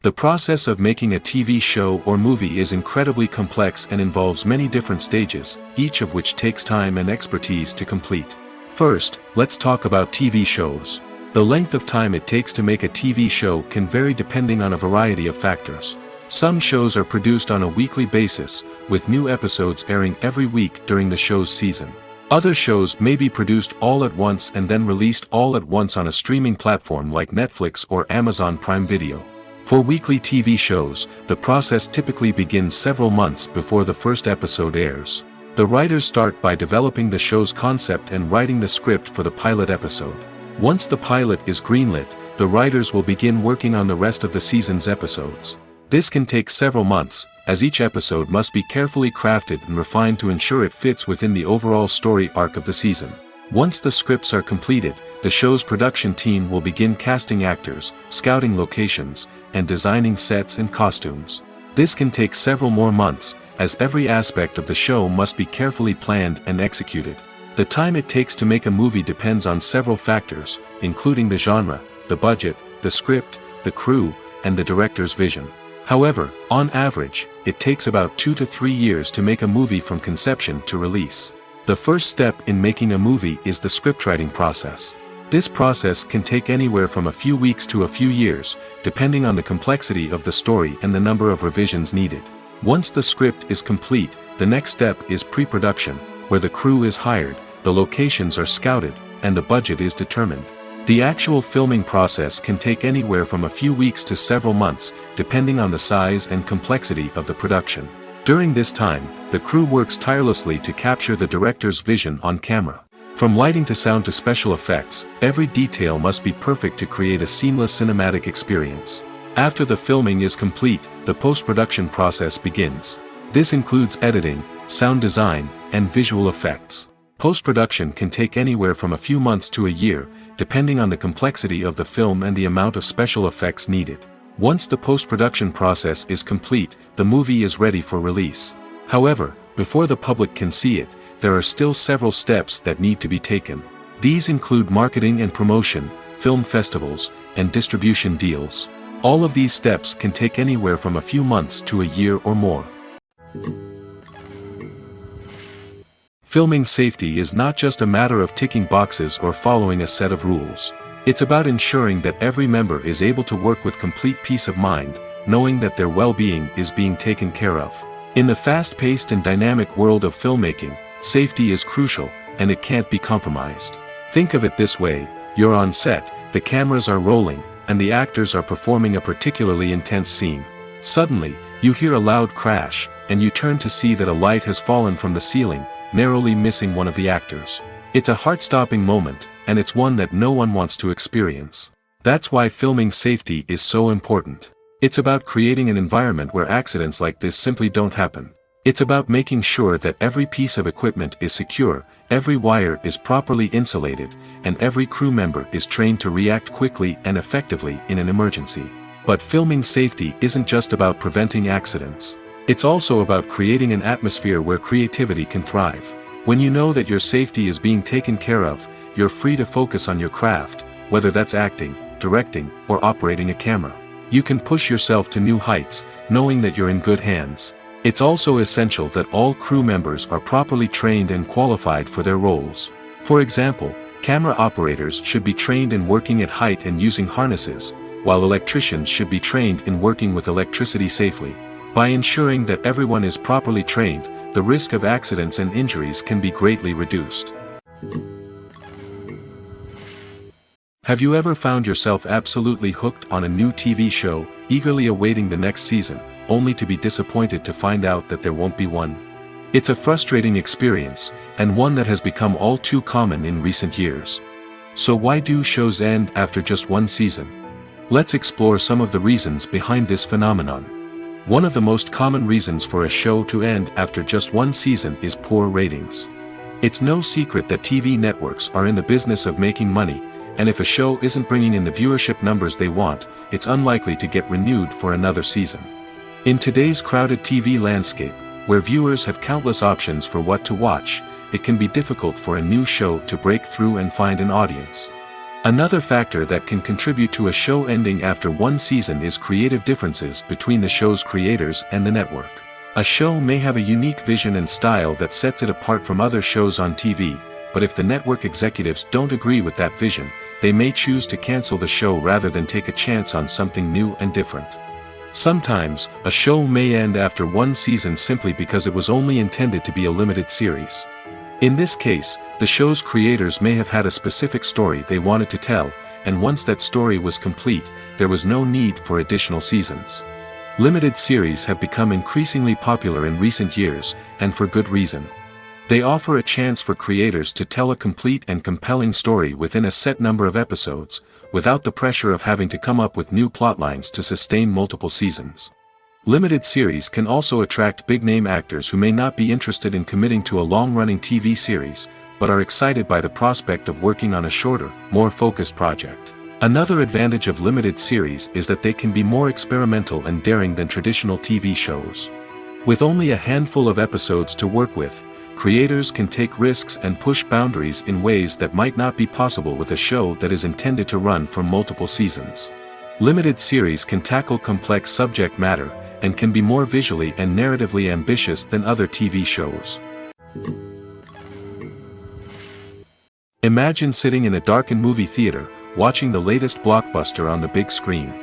The process of making a TV show or movie is incredibly complex and involves many different stages, each of which takes time and expertise to complete. First, let's talk about TV shows. The length of time it takes to make a TV show can vary depending on a variety of factors. Some shows are produced on a weekly basis, with new episodes airing every week during the show's season. Other shows may be produced all at once and then released all at once on a streaming platform like Netflix or Amazon Prime Video. For weekly TV shows, the process typically begins several months before the first episode airs. The writers start by developing the show's concept and writing the script for the pilot episode. Once the pilot is greenlit, the writers will begin working on the rest of the season's episodes. This can take several months, as each episode must be carefully crafted and refined to ensure it fits within the overall story arc of the season. Once the scripts are completed, the show's production team will begin casting actors, scouting locations, and designing sets and costumes. This can take several more months, as every aspect of the show must be carefully planned and executed. The time it takes to make a movie depends on several factors, including the genre, the budget, the script, the crew, and the director's vision. However, on average, it takes about 2 to 3 years to make a movie from conception to release. The first step in making a movie is the scriptwriting process. This process can take anywhere from a few weeks to a few years, depending on the complexity of the story and the number of revisions needed. Once the script is complete, the next step is pre-production, where the crew is hired, the locations are scouted, and the budget is determined. The actual filming process can take anywhere from a few weeks to several months, depending on the size and complexity of the production. During this time, the crew works tirelessly to capture the director's vision on camera. From lighting to sound to special effects, every detail must be perfect to create a seamless cinematic experience. After the filming is complete, the post-production process begins. This includes editing, sound design, and visual effects. Post-production can take anywhere from a few months to a year, depending on the complexity of the film and the amount of special effects needed. Once the post-production process is complete, the movie is ready for release. However, before the public can see it, there are still several steps that need to be taken. These include marketing and promotion, film festivals, and distribution deals. All of these steps can take anywhere from a few months to a year or more. Filming safety is not just a matter of ticking boxes or following a set of rules. It's about ensuring that every member is able to work with complete peace of mind, knowing that their well-being is being taken care of. In the fast-paced and dynamic world of filmmaking, safety is crucial, and it can't be compromised. Think of it this way: you're on set, the cameras are rolling, and the actors are performing a particularly intense scene. Suddenly, you hear a loud crash, and you turn to see that a light has fallen from the ceiling, narrowly missing one of the actors. It's a heart-stopping moment, and it's one that no one wants to experience. That's why filming safety is so important. It's about creating an environment where accidents like this simply don't happen. It's about making sure that every piece of equipment is secure, every wire is properly insulated, and every crew member is trained to react quickly and effectively in an emergency. But filming safety isn't just about preventing accidents. It's also about creating an atmosphere where creativity can thrive. When you know that your safety is being taken care of, you're free to focus on your craft, whether that's acting, directing, or operating a camera. You can push yourself to new heights, knowing that you're in good hands. It's also essential that all crew members are properly trained and qualified for their roles. For example, camera operators should be trained in working at height and using harnesses, while electricians should be trained in working with electricity safely. By ensuring that everyone is properly trained, the risk of accidents and injuries can be greatly reduced. Have you ever found yourself absolutely hooked on a new TV show, eagerly awaiting the next season, only to be disappointed to find out that there won't be one? It's a frustrating experience, and one that has become all too common in recent years. So why do shows end after just one season? Let's explore some of the reasons behind this phenomenon. One of the most common reasons for a show to end after just one season is poor ratings. It's no secret that TV networks are in the business of making money, and if a show isn't bringing in the viewership numbers they want, it's unlikely to get renewed for another season. In today's crowded TV landscape, where viewers have countless options for what to watch, it can be difficult for a new show to break through and find an audience. Another factor that can contribute to a show ending after one season is creative differences between the show's creators and the network. A show may have a unique vision and style that sets it apart from other shows on TV, but if the network executives don't agree with that vision, they may choose to cancel the show rather than take a chance on something new and different. Sometimes, a show may end after one season simply because it was only intended to be a limited series. In this case, the show's creators may have had a specific story they wanted to tell, and once that story was complete, there was no need for additional seasons. Limited series have become increasingly popular in recent years, and for good reason. They offer a chance for creators to tell a complete and compelling story within a set number of episodes, without the pressure of having to come up with new plotlines to sustain multiple seasons. Limited series can also attract big-name actors who may not be interested in committing to a long-running TV series, but are excited by the prospect of working on a shorter, more focused project. Another advantage of limited series is that they can be more experimental and daring than traditional TV shows. With only a handful of episodes to work with, creators can take risks and push boundaries in ways that might not be possible with a show that is intended to run for multiple seasons. Limited series can tackle complex subject matter, and can be more visually and narratively ambitious than other TV shows. Imagine sitting in a darkened movie theater, watching the latest blockbuster on the big screen.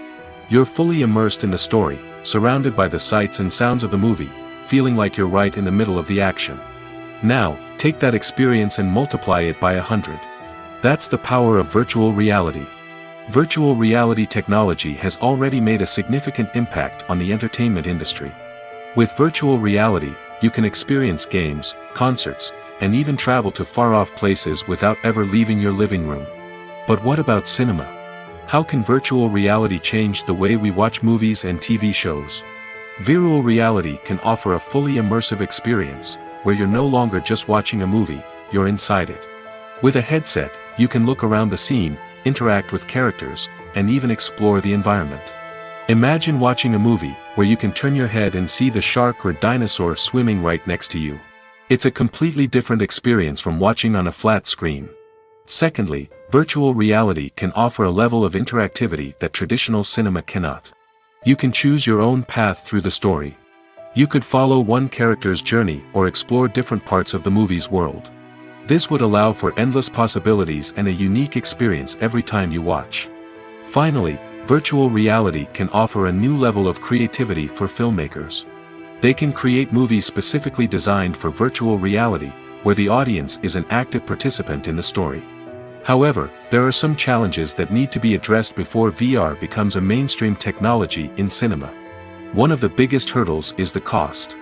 You're fully immersed in the story, surrounded by the sights and sounds of the movie, feeling like you're right in the middle of the action. Now, take that experience and multiply it by 100. That's the power of virtual reality. Virtual reality technology has already made a significant impact on the entertainment industry. With virtual reality, you can experience games, concerts, and even travel to far-off places without ever leaving your living room. But what about cinema? How can virtual reality change the way we watch movies and TV shows? Virtual reality can offer a fully immersive experience, where you're no longer just watching a movie, you're inside it. With a headset, you can look around the scene, interact with characters, and even explore the environment. Imagine watching a movie, where you can turn your head and see the shark or dinosaur swimming right next to you. It's a completely different experience from watching on a flat screen. Secondly, virtual reality can offer a level of interactivity that traditional cinema cannot. You can choose your own path through the story. You could follow one character's journey or explore different parts of the movie's world. This would allow for endless possibilities and a unique experience every time you watch. Finally, virtual reality can offer a new level of creativity for filmmakers. They can create movies specifically designed for virtual reality, where the audience is an active participant in the story. However, there are some challenges that need to be addressed before VR becomes a mainstream technology in cinema. One of the biggest hurdles is the cost.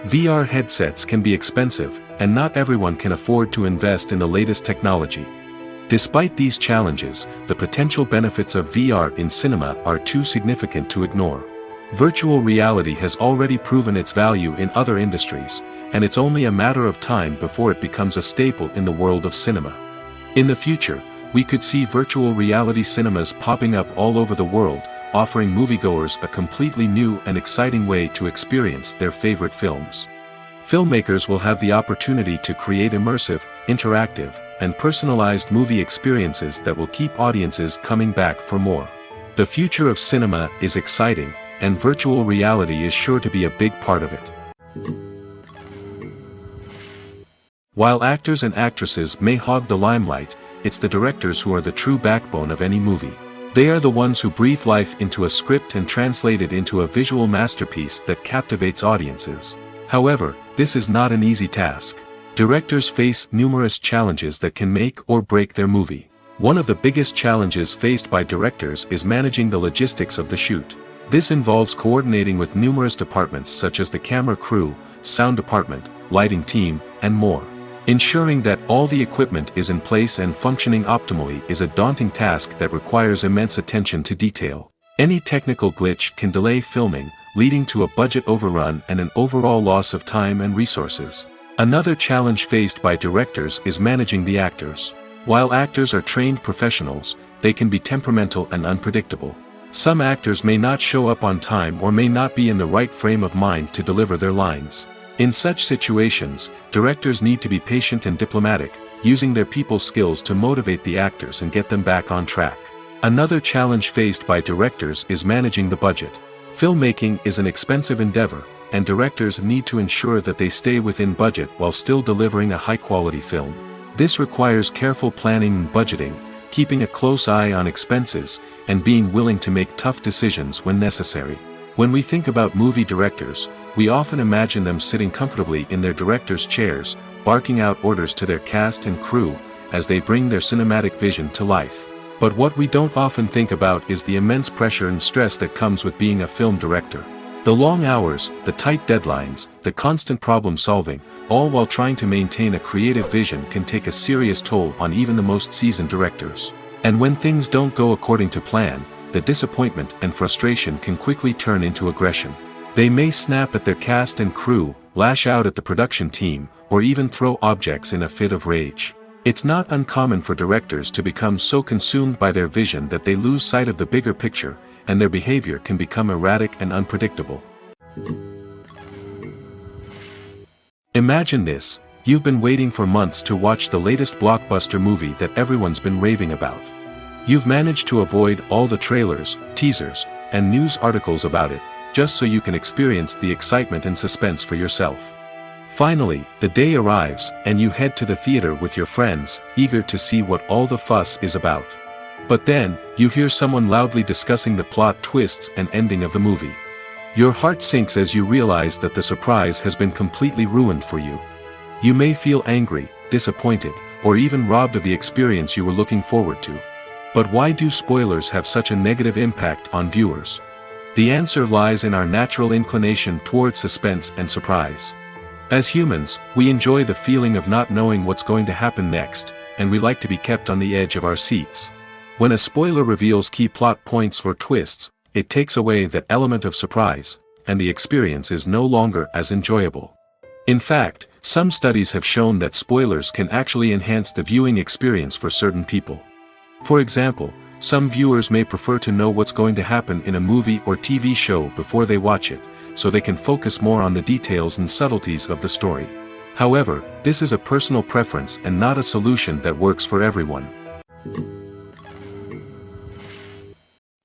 VR headsets can be expensive, and not everyone can afford to invest in the latest technology. Despite these challenges, the potential benefits of VR in cinema are too significant to ignore. Virtual reality has already proven its value in other industries, and it's only a matter of time before it becomes a staple in the world of cinema. In the future, we could see virtual reality cinemas popping up all over the world, offering moviegoers a completely new and exciting way to experience their favorite films. Filmmakers will have the opportunity to create immersive, interactive, and personalized movie experiences that will keep audiences coming back for more. The future of cinema is exciting, and virtual reality is sure to be a big part of it. While actors and actresses may hog the limelight, it's the directors who are the true backbone of any movie. They are the ones who breathe life into a script and translate it into a visual masterpiece that captivates audiences. However, this is not an easy task. Directors face numerous challenges that can make or break their movie. One of the biggest challenges faced by directors is managing the logistics of the shoot. This involves coordinating with numerous departments such as the camera crew, sound department, lighting team, and more. Ensuring that all the equipment is in place and functioning optimally is a daunting task that requires immense attention to detail. Any technical glitch can delay filming, leading to a budget overrun and an overall loss of time and resources. Another challenge faced by directors is managing the actors. While actors are trained professionals, they can be temperamental and unpredictable. Some actors may not show up on time or may not be in the right frame of mind to deliver their lines. In such situations, directors need to be patient and diplomatic, using their people skills to motivate the actors and get them back on track. Another challenge faced by directors is managing the budget. Filmmaking is an expensive endeavor, and directors need to ensure that they stay within budget while still delivering a high-quality film. This requires careful planning and budgeting, keeping a close eye on expenses, and being willing to make tough decisions when necessary. When we think about movie directors, we often imagine them sitting comfortably in their director's chairs, barking out orders to their cast and crew, as they bring their cinematic vision to life. But what we don't often think about is the immense pressure and stress that comes with being a film director. The long hours, the tight deadlines, the constant problem solving, all while trying to maintain a creative vision can take a serious toll on even the most seasoned directors. And when things don't go according to plan, the disappointment and frustration can quickly turn into aggression. They may snap at their cast and crew, lash out at the production team, or even throw objects in a fit of rage. It's not uncommon for directors to become so consumed by their vision that they lose sight of the bigger picture, and their behavior can become erratic and unpredictable. Imagine this: you've been waiting for months to watch the latest blockbuster movie that everyone's been raving about. You've managed to avoid all the trailers, teasers, and news articles about it, just so you can experience the excitement and suspense for yourself. Finally, the day arrives, and you head to the theater with your friends, eager to see what all the fuss is about. But then, you hear someone loudly discussing the plot twists and ending of the movie. Your heart sinks as you realize that the surprise has been completely ruined for you. You may feel angry, disappointed, or even robbed of the experience you were looking forward to. But why do spoilers have such a negative impact on viewers? The answer lies in our natural inclination toward suspense and surprise. As humans, we enjoy the feeling of not knowing what's going to happen next, and we like to be kept on the edge of our seats. When a spoiler reveals key plot points or twists, it takes away that element of surprise, and the experience is no longer as enjoyable. In fact, some studies have shown that spoilers can actually enhance the viewing experience for certain people. For example, some viewers may prefer to know what's going to happen in a movie or TV show before they watch it, so they can focus more on the details and subtleties of the story. However, this is a personal preference and not a solution that works for everyone.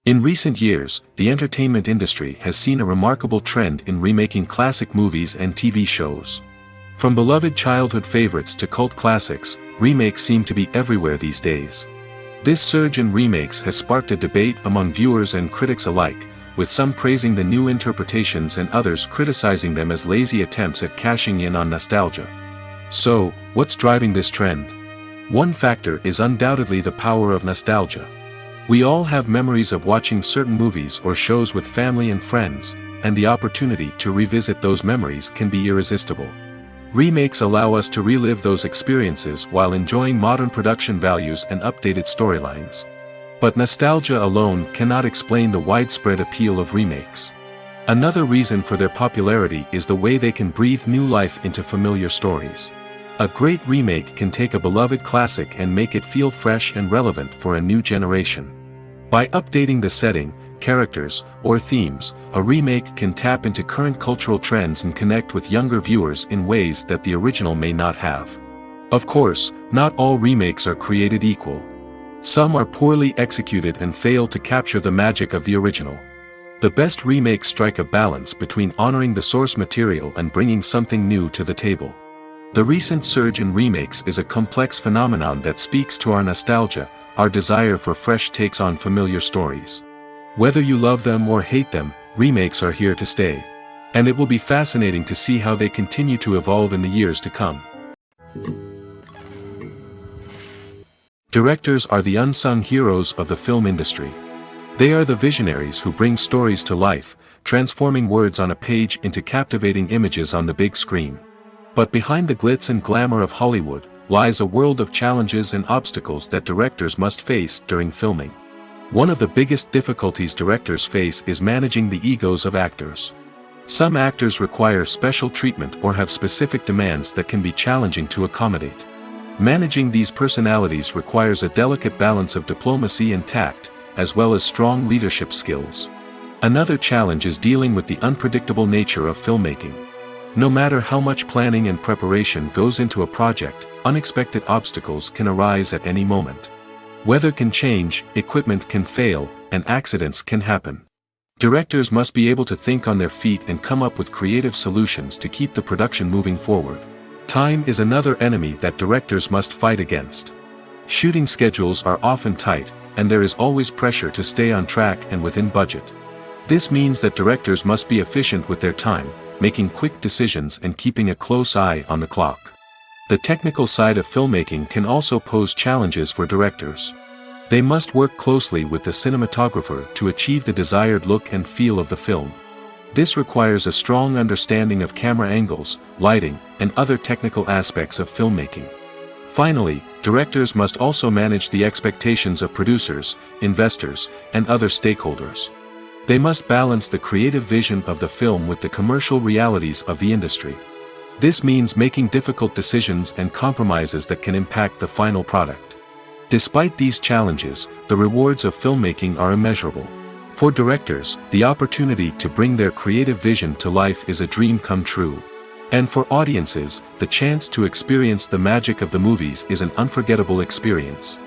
In recent years, the entertainment industry has seen a remarkable trend in remaking classic movies and TV shows. From beloved childhood favorites to cult classics, remakes seem to be everywhere these days. This surge in remakes has sparked a debate among viewers and critics alike, with some praising the new interpretations and others criticizing them as lazy attempts at cashing in on nostalgia. So, what's driving this trend? One factor is undoubtedly the power of nostalgia. We all have memories of watching certain movies or shows with family and friends, and the opportunity to revisit those memories can be irresistible. Remakes allow us to relive those experiences while enjoying modern production values and updated storylines. But nostalgia alone cannot explain the widespread appeal of remakes. Another reason for their popularity is the way they can breathe new life into familiar stories. A great remake can take a beloved classic and make it feel fresh and relevant for a new generation. By updating the setting, characters, or themes, a remake can tap into current cultural trends and connect with younger viewers in ways that the original may not have. Of course, not all remakes are created equal. Some are poorly executed and fail to capture the magic of the original. The best remakes strike a balance between honoring the source material and bringing something new to the table. The recent surge in remakes is a complex phenomenon that speaks to our nostalgia, our desire for fresh takes on familiar stories. Whether you love them or hate them, remakes are here to stay. And it will be fascinating to see how they continue to evolve in the years to come. Directors are the unsung heroes of the film industry. They are the visionaries who bring stories to life, transforming words on a page into captivating images on the big screen. But behind the glitz and glamour of Hollywood, lies a world of challenges and obstacles that directors must face during filming. One of the biggest difficulties directors face is managing the egos of actors. Some actors require special treatment or have specific demands that can be challenging to accommodate. Managing these personalities requires a delicate balance of diplomacy and tact, as well as strong leadership skills. Another challenge is dealing with the unpredictable nature of filmmaking. No matter how much planning and preparation goes into a project, unexpected obstacles can arise at any moment. Weather can change, equipment can fail, and accidents can happen. Directors must be able to think on their feet and come up with creative solutions to keep the production moving forward. Time is another enemy that directors must fight against. Shooting schedules are often tight, and there is always pressure to stay on track and within budget. This means that directors must be efficient with their time, making quick decisions and keeping a close eye on the clock. The technical side of filmmaking can also pose challenges for directors. They must work closely with the cinematographer to achieve the desired look and feel of the film. This requires a strong understanding of camera angles, lighting, and other technical aspects of filmmaking. Finally, directors must also manage the expectations of producers, investors, and other stakeholders. They must balance the creative vision of the film with the commercial realities of the industry. This means making difficult decisions and compromises that can impact the final product. Despite these challenges, the rewards of filmmaking are immeasurable. For directors, the opportunity to bring their creative vision to life is a dream come true. And for audiences, the chance to experience the magic of the movies is an unforgettable experience.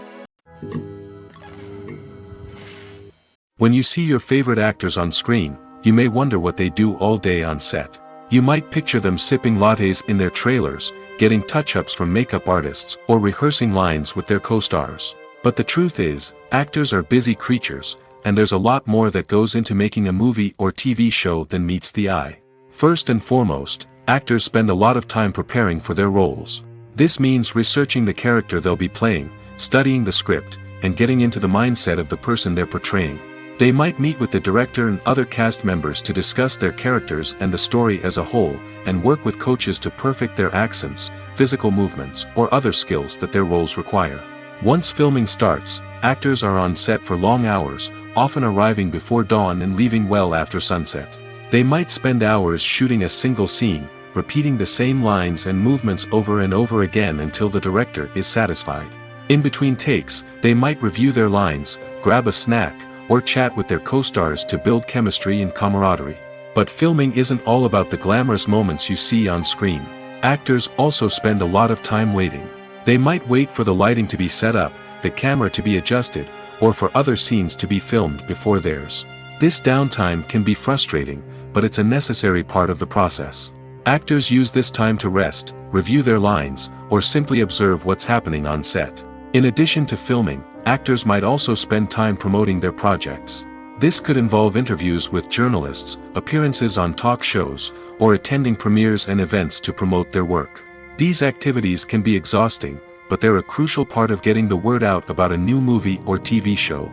When you see your favorite actors on screen, you may wonder what they do all day on set. You might picture them sipping lattes in their trailers, getting touch-ups from makeup artists, or rehearsing lines with their co-stars. But the truth is, actors are busy creatures, and there's a lot more that goes into making a movie or TV show than meets the eye. First and foremost, actors spend a lot of time preparing for their roles. This means researching the character they'll be playing, studying the script, and getting into the mindset of the person they're portraying. They might meet with the director and other cast members to discuss their characters and the story as a whole, and work with coaches to perfect their accents, physical movements, or other skills that their roles require. Once filming starts, actors are on set for long hours, often arriving before dawn and leaving well after sunset. They might spend hours shooting a single scene, repeating the same lines and movements over and over again until the director is satisfied. In between takes, they might review their lines, grab a snack, or chat with their co-stars to build chemistry and camaraderie. But filming isn't all about the glamorous moments you see on screen. Actors also spend a lot of time waiting. They might wait for the lighting to be set up, the camera to be adjusted, or for other scenes to be filmed before theirs. This downtime can be frustrating, but it's a necessary part of the process. Actors use this time to rest, review their lines, or simply observe what's happening on set. In addition to filming, actors might also spend time promoting their projects. This could involve interviews with journalists, appearances on talk shows, or attending premieres and events to promote their work. These activities can be exhausting, but they're a crucial part of getting the word out about a new movie or TV show.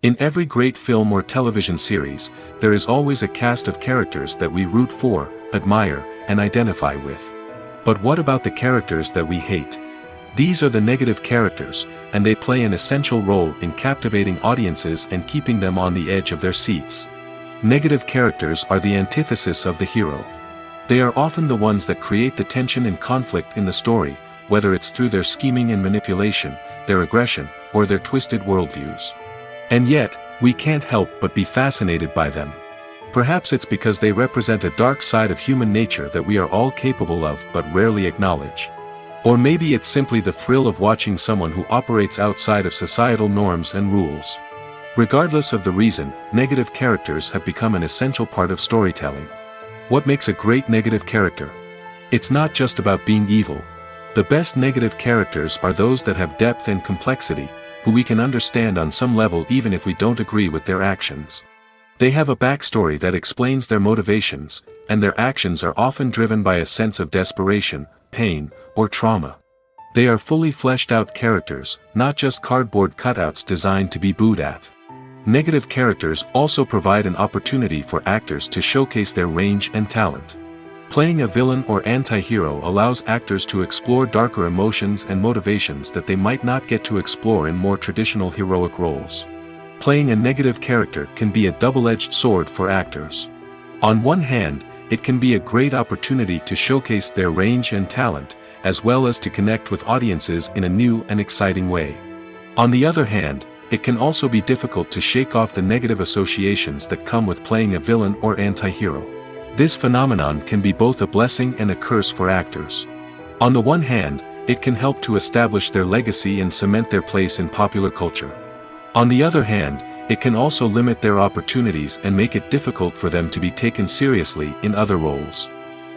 In every great film or television series, there is always a cast of characters that we root for, admire, and identify with. But what about the characters that we hate? These are the negative characters, and they play an essential role in captivating audiences and keeping them on the edge of their seats. Negative characters are the antithesis of the hero. They are often the ones that create the tension and conflict in the story, whether it's through their scheming and manipulation, their aggression, or their twisted worldviews. And yet, we can't help but be fascinated by them. Perhaps it's because they represent a dark side of human nature that we are all capable of but rarely acknowledge. Or maybe it's simply the thrill of watching someone who operates outside of societal norms and rules. Regardless of the reason, negative characters have become an essential part of storytelling. What makes a great negative character? It's not just about being evil. The best negative characters are those that have depth and complexity, who we can understand on some level even if we don't agree with their actions. They have a backstory that explains their motivations, and their actions are often driven by a sense of desperation, pain, or trauma. They are fully fleshed out characters, not just cardboard cutouts designed to be booed at. Negative characters also provide an opportunity for actors to showcase their range and talent. Playing a villain or anti-hero allows actors to explore darker emotions and motivations that they might not get to explore in more traditional heroic roles. Playing a negative character can be a double-edged sword for actors. On one hand, it can be a great opportunity to showcase their range and talent, as well as to connect with audiences in a new and exciting way. On the other hand, it can also be difficult to shake off the negative associations that come with playing a villain or anti-hero. This phenomenon can be both a blessing and a curse for actors. On the one hand, it can help to establish their legacy and cement their place in popular culture. On the other hand, it can also limit their opportunities and make it difficult for them to be taken seriously in other roles.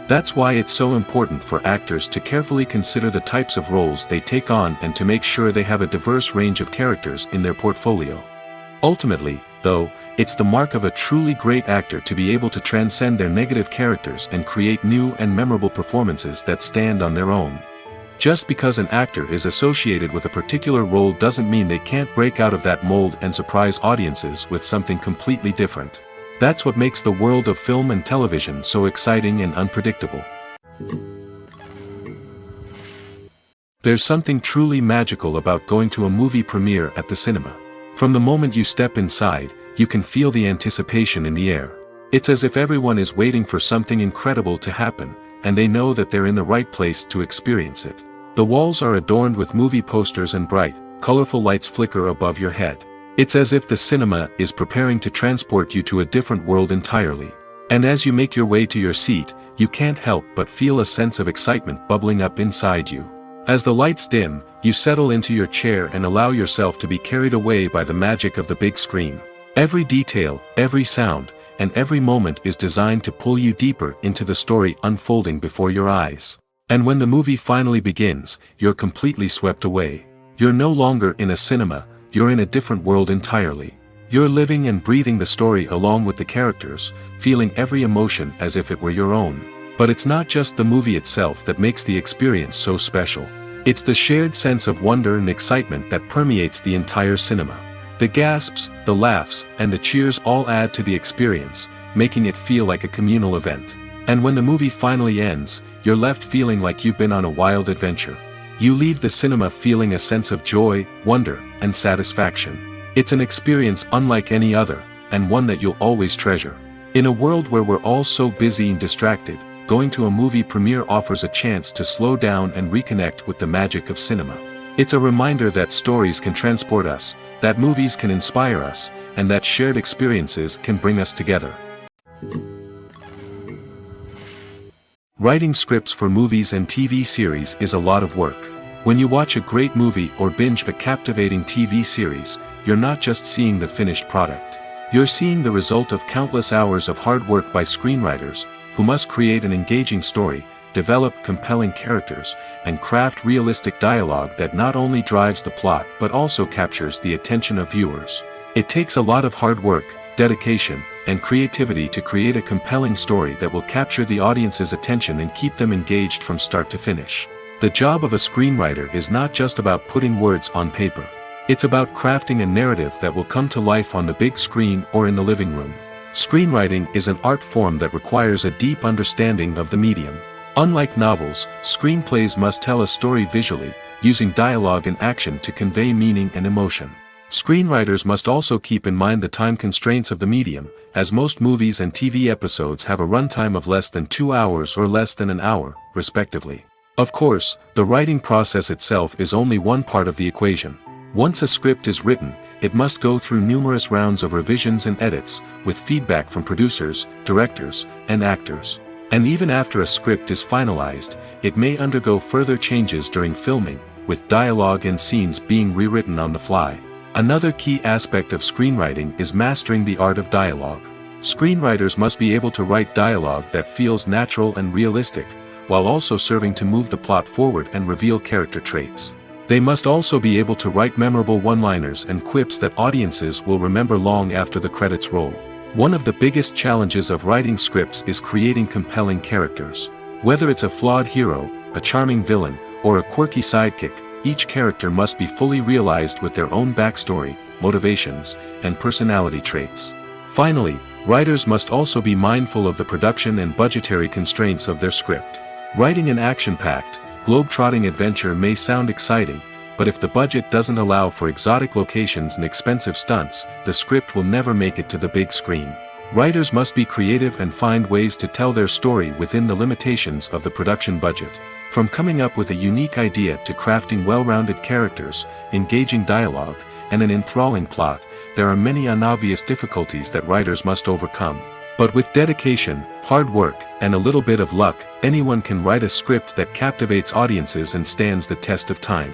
That's why it's so important for actors to carefully consider the types of roles they take on and to make sure they have a diverse range of characters in their portfolio. Ultimately, though, it's the mark of a truly great actor to be able to transcend their negative characters and create new and memorable performances that stand on their own. Just because an actor is associated with a particular role doesn't mean they can't break out of that mold and surprise audiences with something completely different. That's what makes the world of film and television so exciting and unpredictable. There's something truly magical about going to a movie premiere at the cinema. From the moment you step inside, you can feel the anticipation in the air. It's as if everyone is waiting for something incredible to happen, and they know that they're in the right place to experience it. The walls are adorned with movie posters and bright, colorful lights flicker above your head. It's as if the cinema is preparing to transport you to a different world entirely. And as you make your way to your seat, you can't help but feel a sense of excitement bubbling up inside you. As the lights dim, you settle into your chair and allow yourself to be carried away by the magic of the big screen. Every detail, every sound, and every moment is designed to pull you deeper into the story unfolding before your eyes. And when the movie finally begins, you're completely swept away. You're no longer in a cinema, you're in a different world entirely. You're living and breathing the story along with the characters, feeling every emotion as if it were your own. But it's not just the movie itself that makes the experience so special. It's the shared sense of wonder and excitement that permeates the entire cinema. The gasps, the laughs, and the cheers all add to the experience, making it feel like a communal event. And when the movie finally ends, you're left feeling like you've been on a wild adventure. You leave the cinema feeling a sense of joy, wonder, and satisfaction. It's an experience unlike any other, and one that you'll always treasure. In a world where we're all so busy and distracted, going to a movie premiere offers a chance to slow down and reconnect with the magic of cinema. It's a reminder that stories can transport us, that movies can inspire us, and that shared experiences can bring us together. Writing scripts for movies and TV series is a lot of work. When you watch a great movie or binge a captivating TV series, you're not just seeing the finished product. You're seeing the result of countless hours of hard work by screenwriters, who must create an engaging story, develop compelling characters, and craft realistic dialogue that not only drives the plot but also captures the attention of viewers. It takes a lot of hard work, dedication, and creativity to create a compelling story that will capture the audience's attention and keep them engaged from start to finish. The job of a screenwriter is not just about putting words on paper. It's about crafting a narrative that will come to life on the big screen or in the living room. Screenwriting is an art form that requires a deep understanding of the medium. Unlike novels, screenplays must tell a story visually, using dialogue and action to convey meaning and emotion. Screenwriters must also keep in mind the time constraints of the medium, as most movies and TV episodes have a runtime of less than 2 hours or less than an hour, respectively. Of course, the writing process itself is only one part of the equation. Once a script is written, it must go through numerous rounds of revisions and edits, with feedback from producers, directors, and actors. And even after a script is finalized, it may undergo further changes during filming, with dialogue and scenes being rewritten on the fly. Another key aspect of screenwriting is mastering the art of dialogue. Screenwriters must be able to write dialogue that feels natural and realistic, while also serving to move the plot forward and reveal character traits. They must also be able to write memorable one-liners and quips that audiences will remember long after the credits roll. One of the biggest challenges of writing scripts is creating compelling characters. Whether it's a flawed hero, a charming villain, or a quirky sidekick, each character must be fully realized with their own backstory, motivations, and personality traits. Finally, writers must also be mindful of the production and budgetary constraints of their script. Writing an action-packed, globe-trotting adventure may sound exciting, but if the budget doesn't allow for exotic locations and expensive stunts, the script will never make it to the big screen. Writers must be creative and find ways to tell their story within the limitations of the production budget. From coming up with a unique idea to crafting well-rounded characters, engaging dialogue, and an enthralling plot, there are many unobvious difficulties that writers must overcome. But with dedication, hard work, and a little bit of luck, anyone can write a script that captivates audiences and stands the test of time.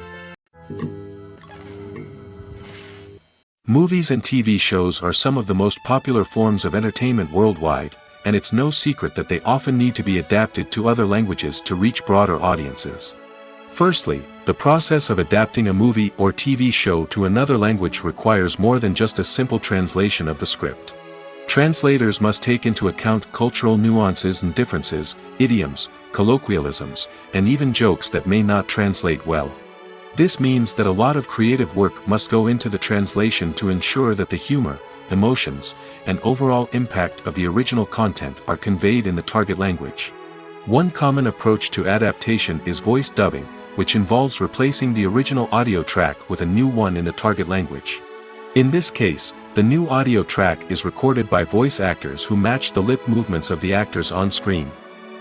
Movies and TV shows are some of the most popular forms of entertainment worldwide, and it's no secret that they often need to be adapted to other languages to reach broader audiences. Firstly, the process of adapting a movie or TV show to another language requires more than just a simple translation of the script. Translators must take into account cultural nuances and differences, idioms, colloquialisms, and even jokes that may not translate well. This means that a lot of creative work must go into the translation to ensure that the humor, emotions, and overall impact of the original content are conveyed in the target language. One common approach to adaptation is voice dubbing, which involves replacing the original audio track with a new one in the target language. In this case, the new audio track is recorded by voice actors who match the lip movements of the actors on screen.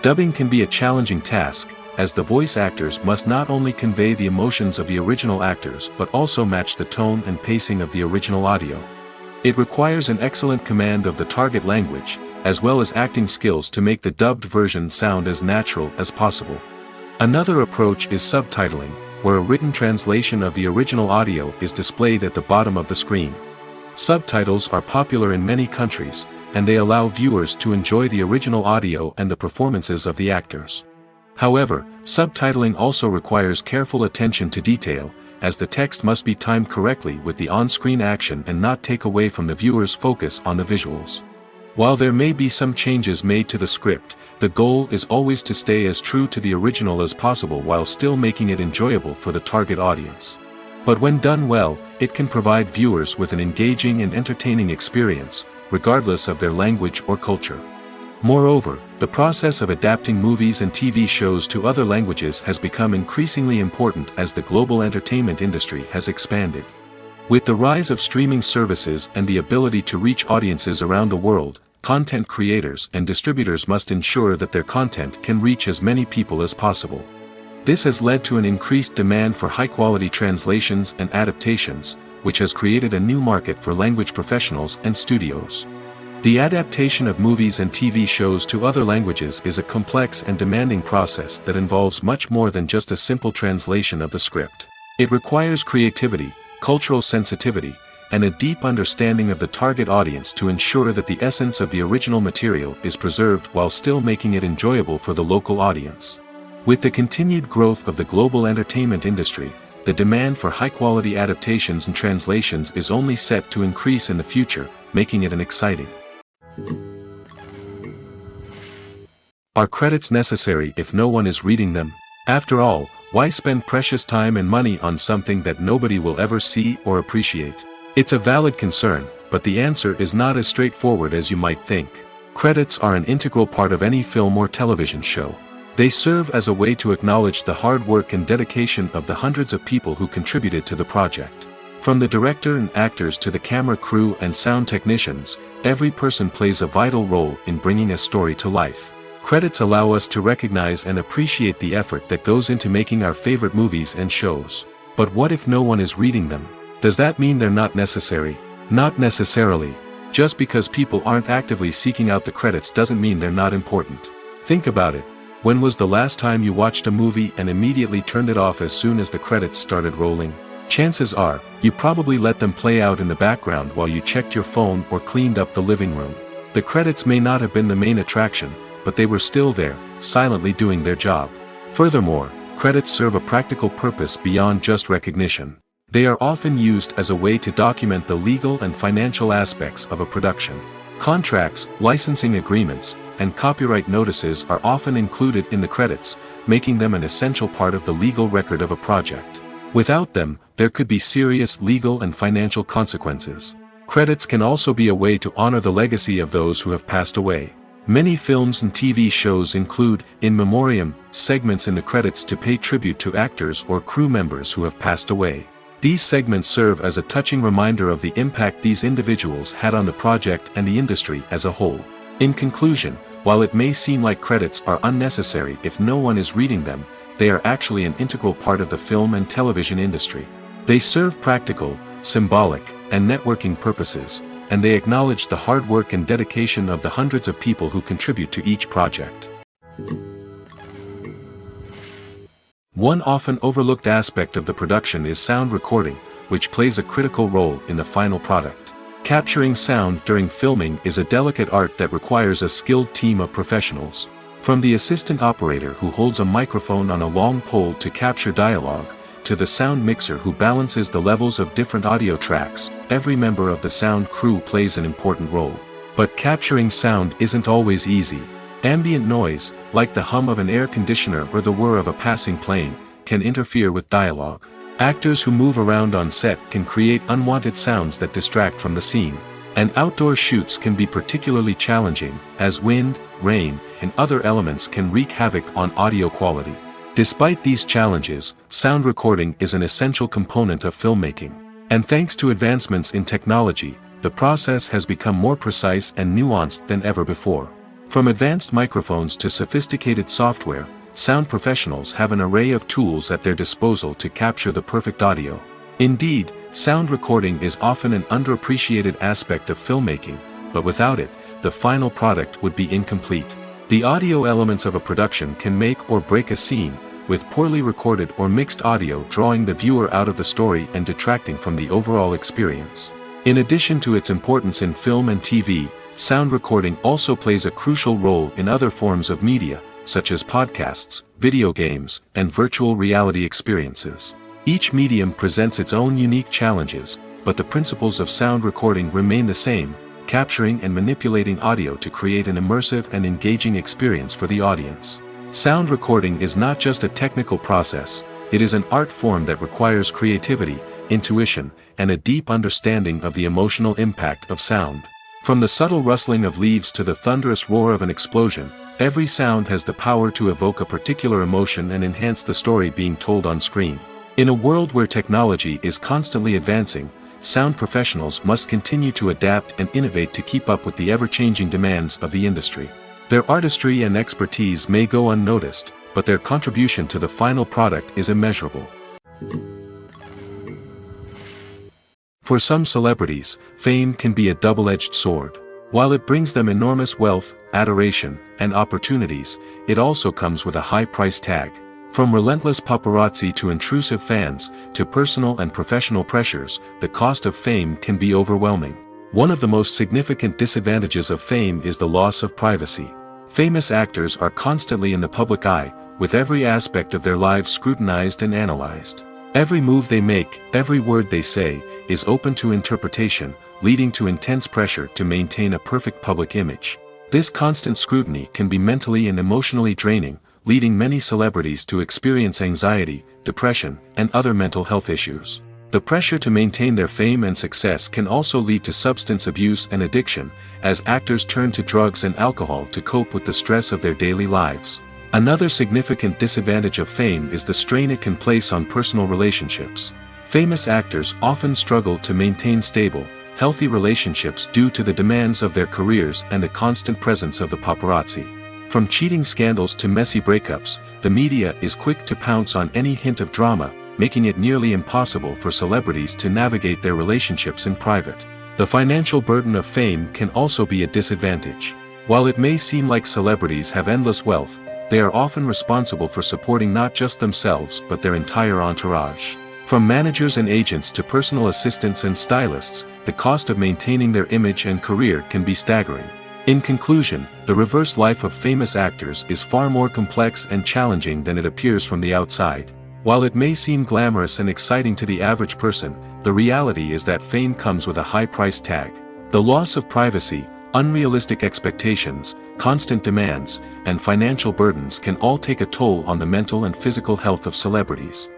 Dubbing can be a challenging task, as the voice actors must not only convey the emotions of the original actors but also match the tone and pacing of the original audio. It requires an excellent command of the target language, as well as acting skills to make the dubbed version sound as natural as possible. Another approach is subtitling, where a written translation of the original audio is displayed at the bottom of the screen. Subtitles are popular in many countries, and they allow viewers to enjoy the original audio and the performances of the actors. However, subtitling also requires careful attention to detail, as the text must be timed correctly with the on-screen action and not take away from the viewer's focus on the visuals. While there may be some changes made to the script, the goal is always to stay as true to the original as possible while still making it enjoyable for the target audience. But when done well, it can provide viewers with an engaging and entertaining experience, regardless of their language or culture. Moreover, the process of adapting movies and TV shows to other languages has become increasingly important as the global entertainment industry has expanded. With the rise of streaming services and the ability to reach audiences around the world, content creators and distributors must ensure that their content can reach as many people as possible. This has led to an increased demand for high-quality translations and adaptations, which has created a new market for language professionals and studios. The adaptation of movies and TV shows to other languages is a complex and demanding process that involves much more than just a simple translation of the script. It requires creativity, cultural sensitivity, and a deep understanding of the target audience to ensure that the essence of the original material is preserved while still making it enjoyable for the local audience. With the continued growth of the global entertainment industry, the demand for high-quality adaptations and translations is only set to increase in the future, making it an exciting. Are credits necessary if no one is reading them? After all, why spend precious time and money on something that nobody will ever see or appreciate? It's a valid concern, but the answer is not as straightforward as you might think. Credits are an integral part of any film or television show. They serve as a way to acknowledge the hard work and dedication of the hundreds of people who contributed to the project. From the director and actors to the camera crew and sound technicians, every person plays a vital role in bringing a story to life. Credits allow us to recognize and appreciate the effort that goes into making our favorite movies and shows. But what if no one is reading them? Does that mean they're not necessary? Not necessarily. Just because people aren't actively seeking out the credits doesn't mean they're not important. Think about it. When was the last time you watched a movie and immediately turned it off as soon as the credits started rolling? Chances are, you probably let them play out in the background while you checked your phone or cleaned up the living room. The credits may not have been the main attraction, but they were still there, silently doing their job. Furthermore, credits serve a practical purpose beyond just recognition. They are often used as a way to document the legal and financial aspects of a production. Contracts, licensing agreements, and copyright notices are often included in the credits, making them an essential part of the legal record of a project. Without them, there could be serious legal and financial consequences. Credits can also be a way to honor the legacy of those who have passed away. Many films and TV shows include, in memoriam, segments in the credits to pay tribute to actors or crew members who have passed away. These segments serve as a touching reminder of the impact these individuals had on the project and the industry as a whole. In conclusion, while it may seem like credits are unnecessary if no one is reading them, they are actually an integral part of the film and television industry. They serve practical, symbolic, and networking purposes, and they acknowledge the hard work and dedication of the hundreds of people who contribute to each project. One often overlooked aspect of the production is sound recording, which plays a critical role in the final product. Capturing sound during filming is a delicate art that requires a skilled team of professionals. From the assistant operator who holds a microphone on a long pole to capture dialogue, to the sound mixer who balances the levels of different audio tracks, every member of the sound crew plays an important role. But capturing sound isn't always easy. Ambient noise, like the hum of an air conditioner or the whir of a passing plane, can interfere with dialogue. Actors who move around on set can create unwanted sounds that distract from the scene. And outdoor shoots can be particularly challenging, as wind, rain, and other elements can wreak havoc on audio quality. Despite these challenges, sound recording is an essential component of filmmaking. And thanks to advancements in technology, the process has become more precise and nuanced than ever before. From advanced microphones to sophisticated software, sound professionals have an array of tools at their disposal to capture the perfect audio. Indeed, sound recording is often an underappreciated aspect of filmmaking, but without it, the final product would be incomplete. The audio elements of a production can make or break a scene, with poorly recorded or mixed audio drawing the viewer out of the story and detracting from the overall experience. In addition to its importance in film and TV, sound recording also plays a crucial role in other forms of media, such as podcasts, video games, and virtual reality experiences. Each medium presents its own unique challenges, but the principles of sound recording remain the same, capturing and manipulating audio to create an immersive and engaging experience for the audience. Sound recording is not just a technical process, it is an art form that requires creativity, intuition, and a deep understanding of the emotional impact of sound. From the subtle rustling of leaves to the thunderous roar of an explosion, every sound has the power to evoke a particular emotion and enhance the story being told on screen. In a world where technology is constantly advancing, sound professionals must continue to adapt and innovate to keep up with the ever-changing demands of the industry. Their artistry and expertise may go unnoticed, but their contribution to the final product is immeasurable. For some celebrities, fame can be a double-edged sword. While it brings them enormous wealth, adoration, and opportunities, it also comes with a high price tag. From relentless paparazzi to intrusive fans, to personal and professional pressures, the cost of fame can be overwhelming. One of the most significant disadvantages of fame is the loss of privacy. Famous actors are constantly in the public eye, with every aspect of their lives scrutinized and analyzed. Every move they make, every word they say, is open to interpretation, leading to intense pressure to maintain a perfect public image. This constant scrutiny can be mentally and emotionally draining, leading many celebrities to experience anxiety, depression, and other mental health issues. The pressure to maintain their fame and success can also lead to substance abuse and addiction, as actors turn to drugs and alcohol to cope with the stress of their daily lives. Another significant disadvantage of fame is the strain it can place on personal relationships. Famous actors often struggle to maintain stable, healthy relationships due to the demands of their careers and the constant presence of the paparazzi. From cheating scandals to messy breakups, the media is quick to pounce on any hint of drama, making it nearly impossible for celebrities to navigate their relationships in private. The financial burden of fame can also be a disadvantage. While it may seem like celebrities have endless wealth, they are often responsible for supporting not just themselves but their entire entourage. From managers and agents to personal assistants and stylists, the cost of maintaining their image and career can be staggering. In conclusion, the reverse life of famous actors is far more complex and challenging than it appears from the outside. While it may seem glamorous and exciting to the average person, the reality is that fame comes with a high price tag. The loss of privacy, unrealistic expectations, constant demands, and financial burdens can all take a toll on the mental and physical health of celebrities.